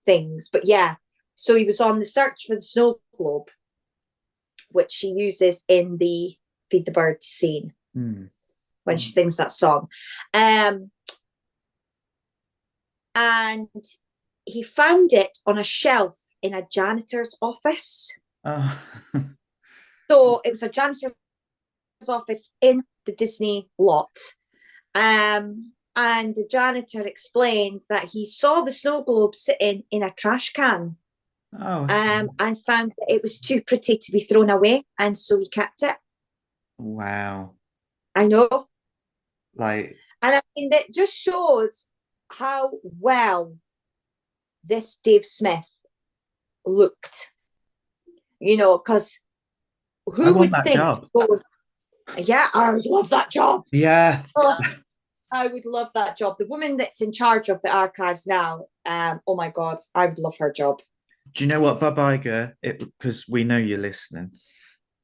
things. But yeah, so he was on the search for the snow globe, which she uses in the Feed the Birds scene when she sings that song. And he found it on a shelf in a janitor's office. Oh. So it was a janitor's office in the Disney lot. And the janitor explained that he saw the snow globe sitting in a trash can. Oh. And found that it was too pretty to be thrown away, and so he kept it. Wow. I know. And I mean, that just shows how well this Dave Smith looked. Because who would think? Job. Yeah, I would love that job. Yeah. I would love that job. The woman that's in charge of the archives now, oh my God, I would love her job. Do you know what, Bob Iger? Because we know you're listening.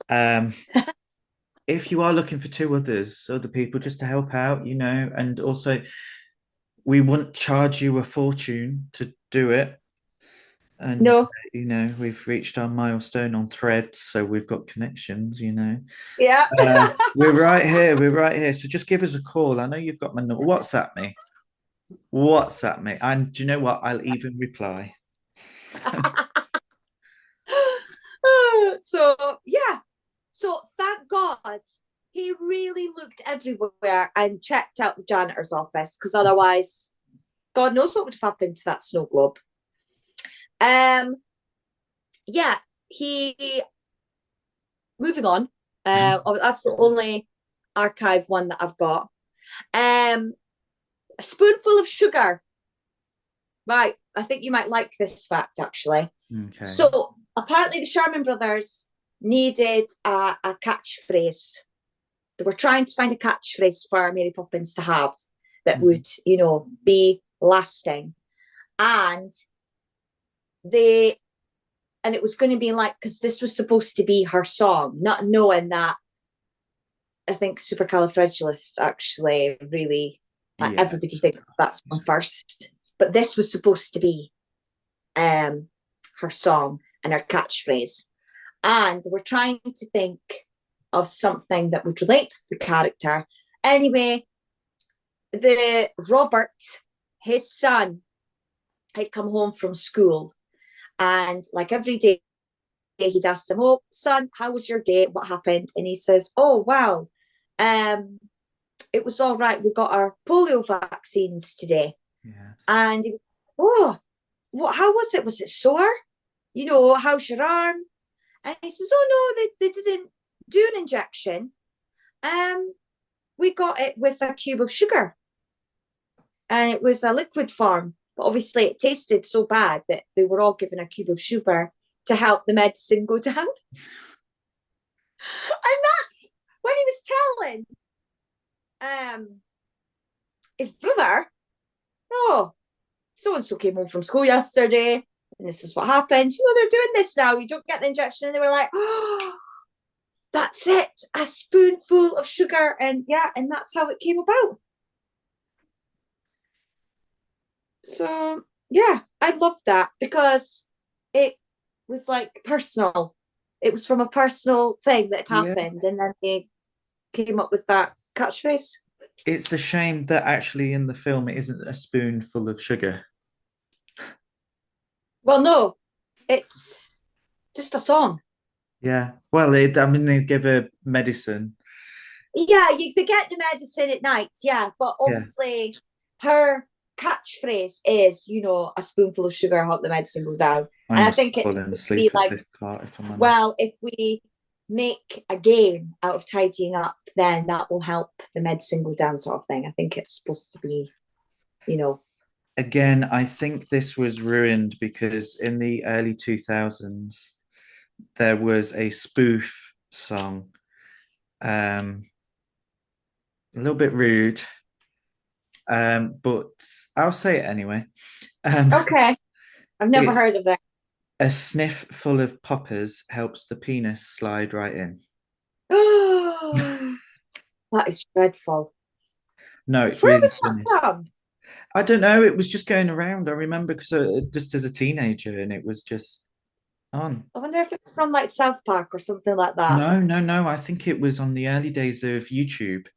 If you are looking for two other people just to help out, and also we wouldn't charge you a fortune to do it. And no, we've reached our milestone on Threads, so we've got connections. Yeah, we're right here. We're right here. So just give us a call. I know you've got my number. WhatsApp me. And do you know what? I'll even reply. So thank God he really looked everywhere and checked out the janitor's office, because otherwise God knows what would have happened to that snow globe. He moving on. That's the only archive one that I've got. A spoonful of sugar. Right, I think you might like this fact, actually. Okay. So apparently the Sharman brothers needed a catchphrase. They were trying to find a catchphrase for Mary Poppins to have that would, be lasting. And it was going to be because this was supposed to be her song, not knowing that I think Supercalifragilistic actually really, everybody thinks that's one first. But this was supposed to be her song and her catchphrase. And we're trying to think of something that would relate to the character. Anyway, Robert, his son, had come home from school, and every day he'd asked him, "Oh, son, how was your day? What happened?" And he says, "Oh, wow, it was all right. We got our polio vaccines today." Yes. And he, how was it? Was it sore? How's your arm? And he says, "Oh no, they didn't do an injection. We got it with a cube of sugar, and it was a liquid form. But obviously, it tasted so bad that they were all given a cube of sugar to help the medicine go down." And that's when he was telling his brother, "Oh, so and so came home from school yesterday. and this is what happened. They're doing this now. You don't get the injection. And they were like, oh, that's it. A spoonful of sugar. And that's how it came about. So, I love that because it was like personal. It was from a personal thing that happened. And then they came up with that catchphrase. It's a shame that actually in the film it isn't a spoonful of sugar. Well, no, it's just a song. Yeah. Well, they give her medicine. Yeah, they get the medicine at night. Yeah, but Yeah. obviously her catchphrase is, a spoonful of sugar help the medicine go down. And I think it's falling to asleep be at like, this part, if I'm honest. well, if we make a game out of tidying up, then that will help the medicine go down, sort of thing. I think it's supposed to be, Again, I think this was ruined because in the early 2000s, there was a spoof song. A little bit rude, but I'll say it anyway. Okay. I've never heard of that. A sniff full of poppers helps the penis slide right in. That is dreadful. No, it's Where really was funny. that from? I don't know. It was just going around. I remember because just as a teenager, and it was just on. I wonder if it's from like South Park or something like that. No. I think it was on the early days of YouTube,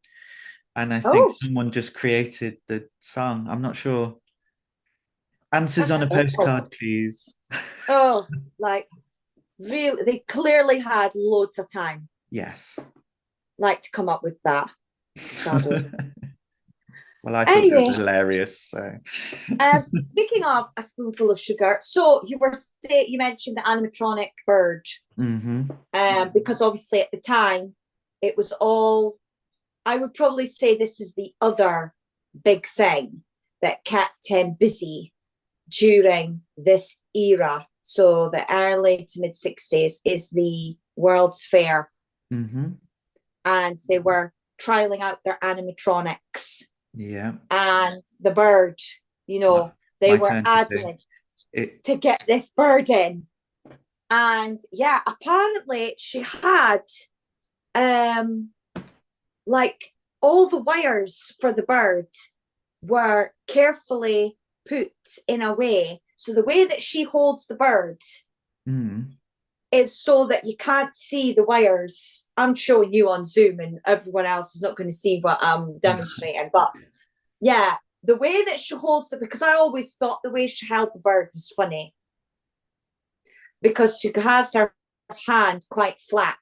and I think someone just created the song. I'm not sure. Answers on a postcard, please. Oh, like really? They clearly had loads of time. Yes. Like to come up with that. Well, I thought it was hilarious. So, speaking of a spoonful of sugar, so you mentioned the animatronic bird, because obviously at the time it was all. I would probably say this is the other big thing that kept him busy during this era. So the early to mid 60s is the World's Fair, and they were trialing out their animatronics. Yeah. And the bird, they were adamant to get this bird in. And apparently she had like all the wires for the bird were carefully put in a way. So the way that she holds the bird is so that you can't see the wires. I'm showing you on Zoom and everyone else is not going to see what I'm demonstrating. But the way that she holds it, because I always thought the way she held the bird was funny. Because she has her hand quite flat.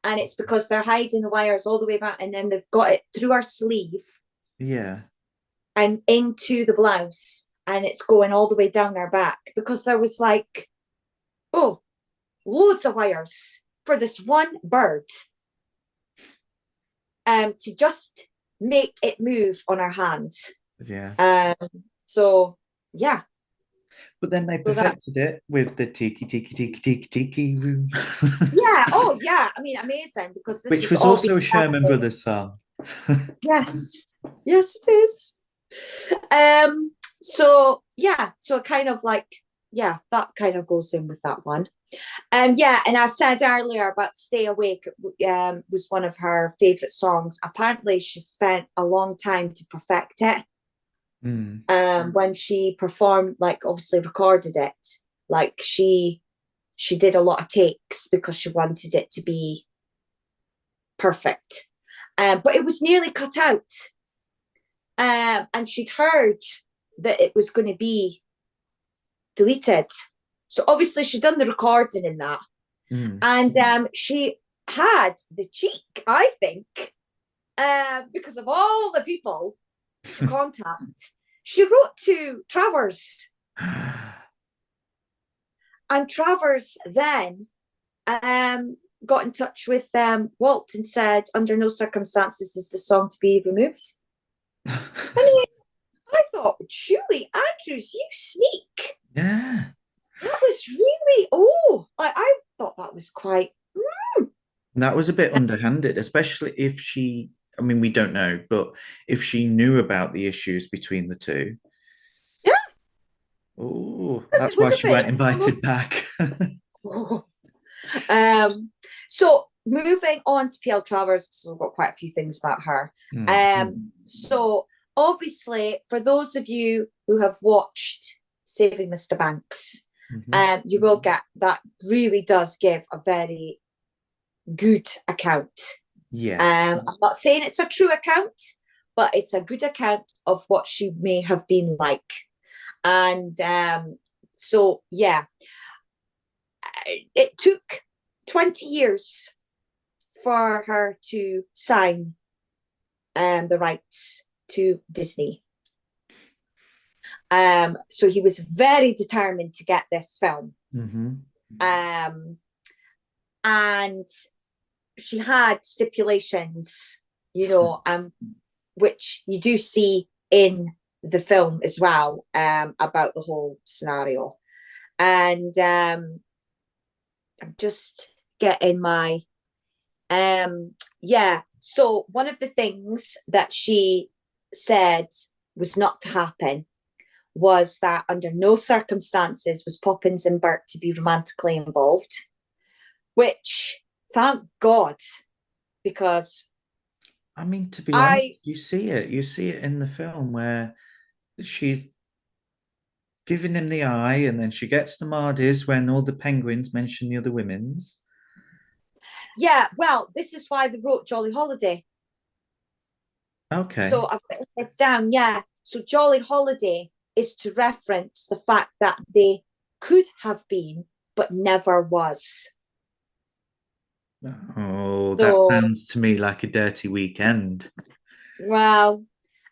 And it's because they're hiding the wires all the way back. And then they've got it through her sleeve. Yeah. And into the blouse. And it's going all the way down her back. Because there was loads of wires for this one bird to just make it move on her hand. Yeah. But then they perfected it with the tiki room. I mean, amazing, because this which was also a Sherman Brothers song. Yes, it is. So kind of that kind of goes in with that one. And I said earlier about Stay Awake was one of her favorite songs. Apparently she spent a long time to perfect it. When she performed, obviously recorded it, she did a lot of takes because she wanted it to be perfect. But it was nearly cut out. And she'd heard that it was going to be deleted. So obviously she'd done the recording in that. And she had the cheek, I think, because of all the people to contact, she wrote to Travers. And Travers then got in touch with Walt and said, under no circumstances is the song to be removed. I thought, Julie Andrews, you sneak. Yeah. That was really, I thought that was quite... That was a bit underhanded, especially if she, I mean, we don't know, but if she knew about the issues between the two. Yeah. Oh, Oh, Because that's it would why have she weren't been. invited back. So moving on to PL Travers, because we've got quite a few things about her. So obviously, for those of you who have watched Saving Mr. Banks, you will get that really does give a very good account. Yeah. I'm not saying it's a true account, but it's a good account of what she may have been like. And so, yeah, it took 20 years for her to sign the rights to Disney. So he was very determined to get this film. And she had stipulations, which you do see in the film as well, about the whole scenario. And I'm just getting my so one of the things that she said was not to happen was that under no circumstances was Poppins and Bert to be romantically involved, which thank God, because I mean, to be honest, you see it in the film where she's giving him the eye, and then she gets the Mardies when all the penguins mention the other women's. Yeah, well, this is why they wrote Jolly Holiday. Okay. So I've written this down, yeah. So Jolly Holiday is to reference the fact that they could have been, but never was. Oh, that sounds to me like a dirty weekend. Well,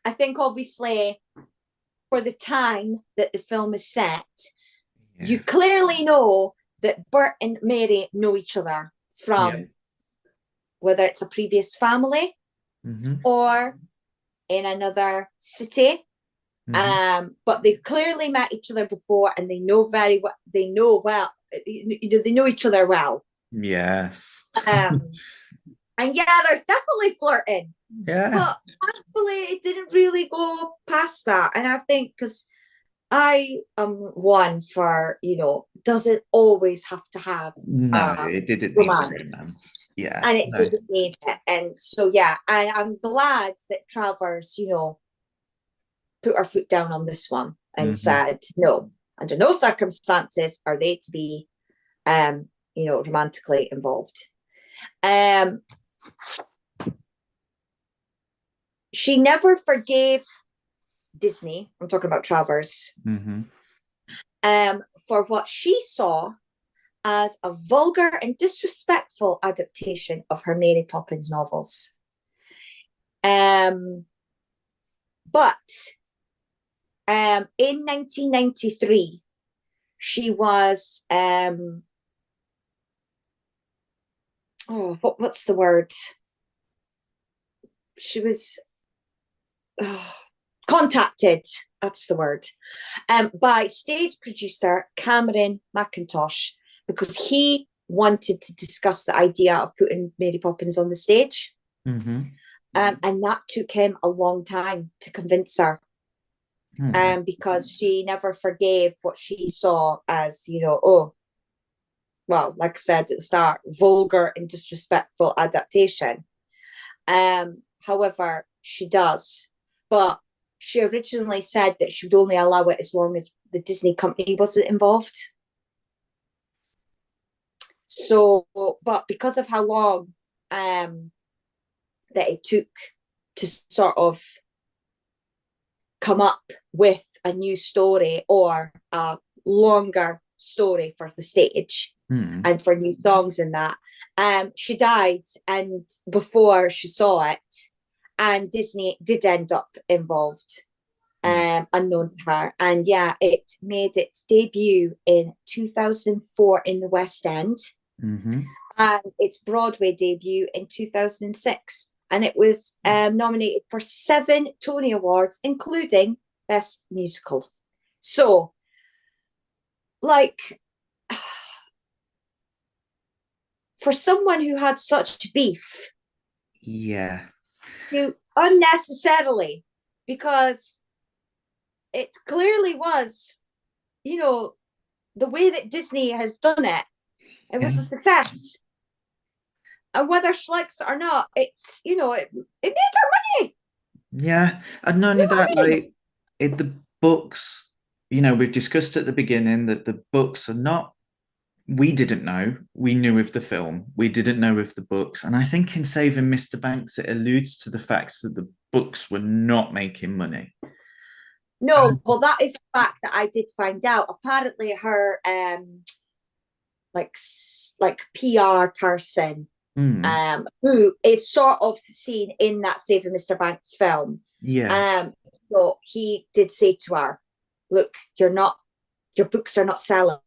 I think obviously for the time that the film is set, you clearly know that Bert and Mary know each other from whether it's a previous family or in another city. But they clearly met each other before, and they know very well. They know each other well. Yes. And yeah, there's definitely flirting. Yeah. But thankfully, it didn't really go past that. And I think because I am one for, doesn't always have to have it didn't need romance. Yeah. And it didn't need it. And so, yeah, I'm glad that Travers, put her foot down on this one and said, no, under no circumstances are they to be, romantically involved. She never forgave Disney. I'm talking about Travers. For what she saw as a vulgar and disrespectful adaptation of her Mary Poppins novels. But in 1993, she was what's the word? She was contacted, that's the word, by stage producer Cameron McIntosh, because he wanted to discuss the idea of putting Mary Poppins on the stage. And that took him a long time to convince her, because she never forgave what she saw as, like I said at the start, vulgar and disrespectful adaptation. However, she does. But she originally said that she would only allow it as long as the Disney company wasn't involved. So, but because of how long that it took to sort of come up with a new story or a longer story for the stage and for new songs and that, she died, and before she saw it, and Disney did end up involved, unknown to her. And yeah, it made its debut in 2004 in the West End, and its Broadway debut in 2006. And it was nominated for 7 Tony Awards, including Best Musical. So, for someone who had such beef, who unnecessarily, because it clearly was the way that Disney has done it, it was Yeah. a success. And whether she likes it or not, it made her money. Yeah. And not You only know what that, I mean? like the books, we've discussed at the beginning that the books are not, we didn't know. We knew of the film. We didn't know of the books. And I think in Saving Mr. Banks, it alludes to the fact that the books were not making money. No, well, that is a fact that I did find out. Apparently, her like PR person, Mm, who is sort of seen in that Saving Mr. Banks film, yeah. um, so he did say to her, "Look, your books are not selling.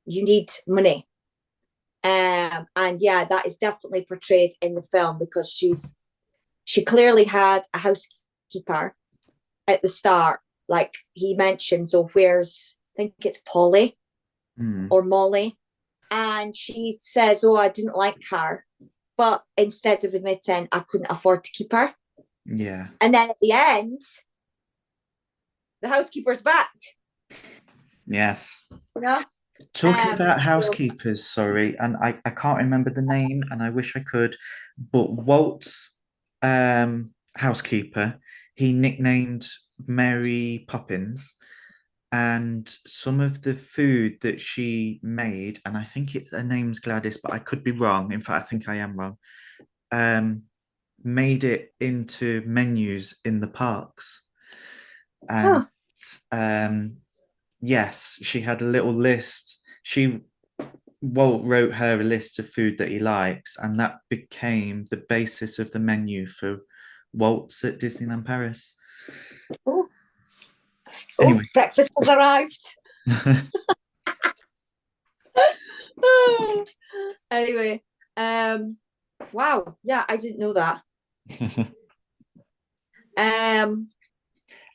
You need money." And yeah, that is definitely portrayed in the film because she clearly had a housekeeper at the start, like he mentions, or where's, I think it's Polly Mm, or Molly, and she says, "Oh, I didn't like her," but instead of admitting I couldn't afford to keep her, yeah. and then at the end, the housekeeper's back. Yes. You know, Talking about so, housekeepers, sorry, and I can't remember the name, and I wish I could, but Walt's housekeeper, he nicknamed Mary Poppins, and some of the food that she made, and I think her name's Gladys, but I could be wrong. In fact, I think I am wrong. Um, Made it into menus in the parks, and oh, um, yes, she had a little list. Walt wrote her a list of food that he likes, and that became the basis of the menu for Walt's at Disneyland Paris. oh, Anyway, breakfast has arrived. Anyway, wow, yeah, I didn't know that. Um,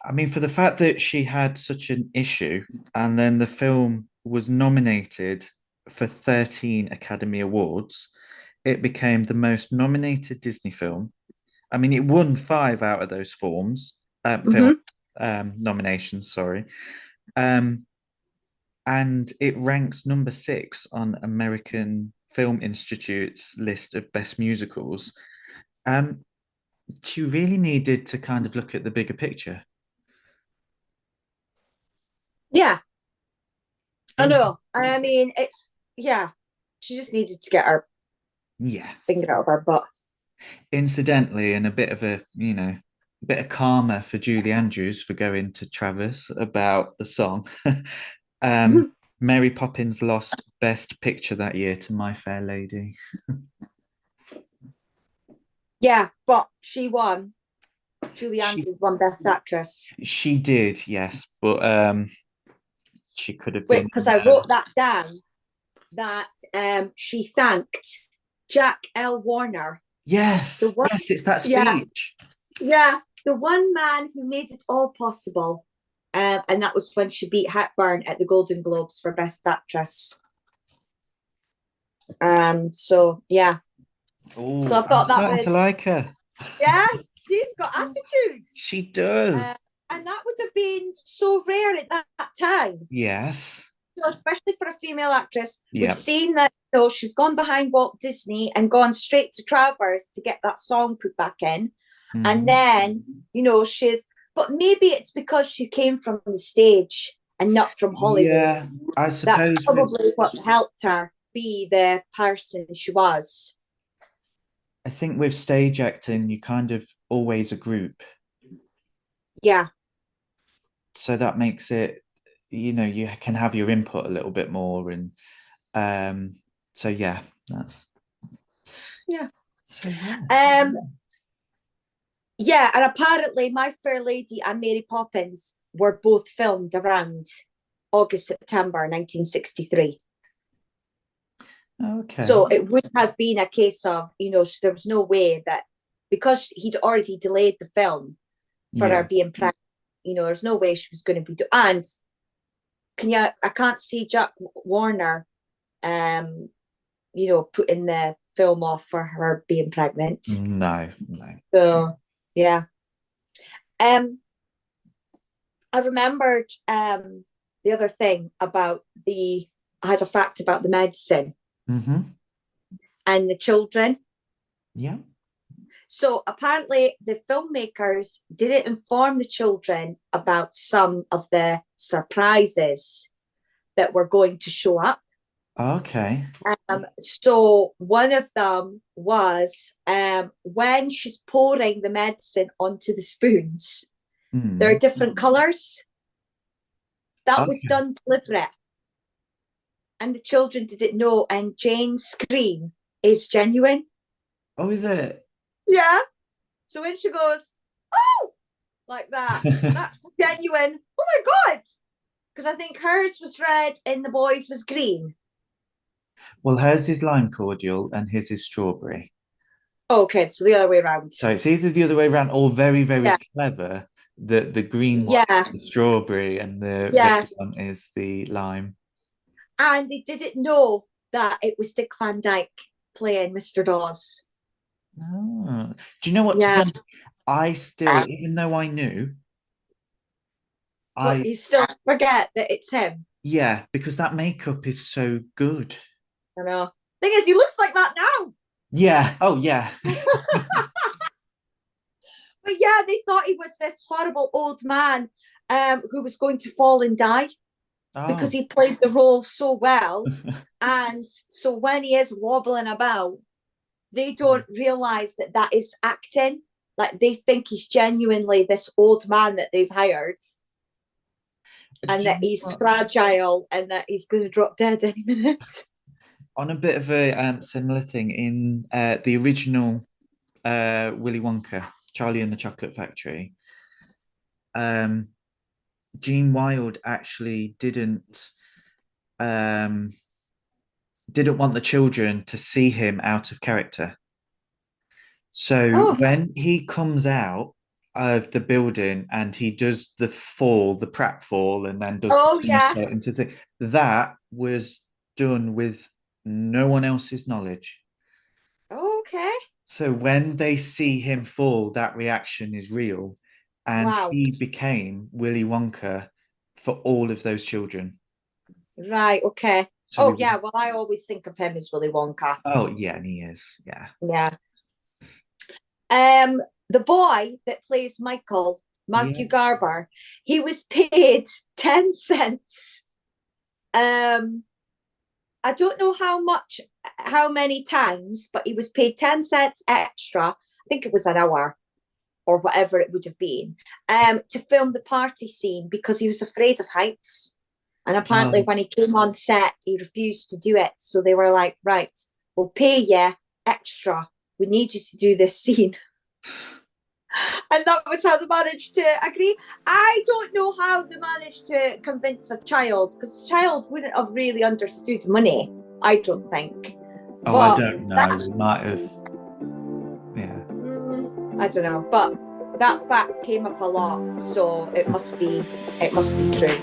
I mean, for the fact that she had such an issue, and then the film was nominated for 13 Academy Awards, it became the most nominated Disney film. I mean, it won five out of those film mhm. nominations, sorry. Um, and it ranks number six on American Film Institute's list of best musicals. Um, she really needed to kind of look at the bigger picture. Yeah, I In- know. I mean, yeah, she just needed to get her yeah, finger out of her butt. incidentally, and a bit of a bit of karma for Julie Andrews for going to Travis about the song. um, Mary Poppins lost Best Picture that year to My Fair Lady. Yeah, but she won. Julie She Andrews won Best Actress. she did, yes, but she could have Wait, been because I wrote that down that she thanked Jack L. Warner, the yes, one, yes, it's that yeah, speech. yeah, the one man who made it all possible. And that was when she beat Hepburn at the Golden Globes for Best Actress. So yeah, so Oh, I I'm thought that starting to was, like her. yes, she's got attitude. She Uh, does. and that would have been so rare at that time. Yes. So especially for a female actress. We've Yep. seen that she's gone behind Walt Disney and gone straight to Travers to get that song put back in. And Mhm. then, but maybe it's because she came from the stage and not from Hollywood. Yeah, I That's suppose with probably what helped her be the person she was. I think with stage acting, you kind of always a group. Yeah. So that makes it, you can have your input a little bit more. And um, so yeah, that's Yeah. so yes. Um, yeah, and apparently My Fair Lady and Mary Poppins were both filmed around August, September 1963. Okay. So it would have been a case of, there was no way that because he'd already delayed the film for her Yeah. being pregnant, there's no way she was going to be. And I can't see Jack Warner, um, putting the film off for her being pregnant. No, no. So, yeah. Um, I remembered the other thing about I had a fact about the medicine and the children. Yeah. So apparently the filmmakers didn't inform the children about some of the surprises that were going to show up. Okay. So one of them was when she's pouring the medicine onto the spoons, there are different colours. That was done deliberate. And the children didn't know, and Jane's scream is genuine. Oh, is it? Yeah. So when she goes, oh, like that, that's genuine. Oh my God. Because I think hers was red and the boys was green. Well, hers is lime cordial and his is strawberry. Okay, so the other way around. So it's either the other way around or very, very clever. The green one is the strawberry and the red one is the lime. And they didn't know that it was Dick Van Dyke playing Mr. Dawes. Oh. Do you know what? Yeah. I still, even though I knew, you still forget that it's him. Yeah, because that makeup is so good. I know. Thing is, he looks like that now. Yeah. Oh, yeah. But yeah, they thought he was this horrible old man who was going to fall and die because he played the role so well. And so when he is wobbling about, they don't realize that that is acting. Like they think he's genuinely this old man that they've hired. And that he's fragile and that he's going to drop dead any minute. On a bit of a similar thing, in the original Willy Wonka, Charlie and the Chocolate Factory, Gene Wilde actually didn't want the children to see him out of character. So when he comes out of the building and he does the pratfall, and then does into the that was done with no one else's knowledge. Okay. So when they see him fall, that reaction is real, and he became Willy Wonka for all of those children. Right. Okay. So well, I always think of him as Willy Wonka. Oh yeah, and he is. Yeah. Yeah. The boy that plays Michael, Matthew Garber, he was paid 10 cents. I don't know how many times, but he was paid 10 cents extra. I think it was an hour or whatever it would have been, to film the party scene because he was afraid of heights. And apparently when he came on set, he refused to do it. So they were like, right, we'll pay you extra. We need you to do this scene. And that was how they managed to agree. I don't know how they managed to convince a child, because a child wouldn't have really understood money, I don't think. Oh, but I don't know. They might have. Yeah. I don't know. But that fact came up a lot, so it must be true.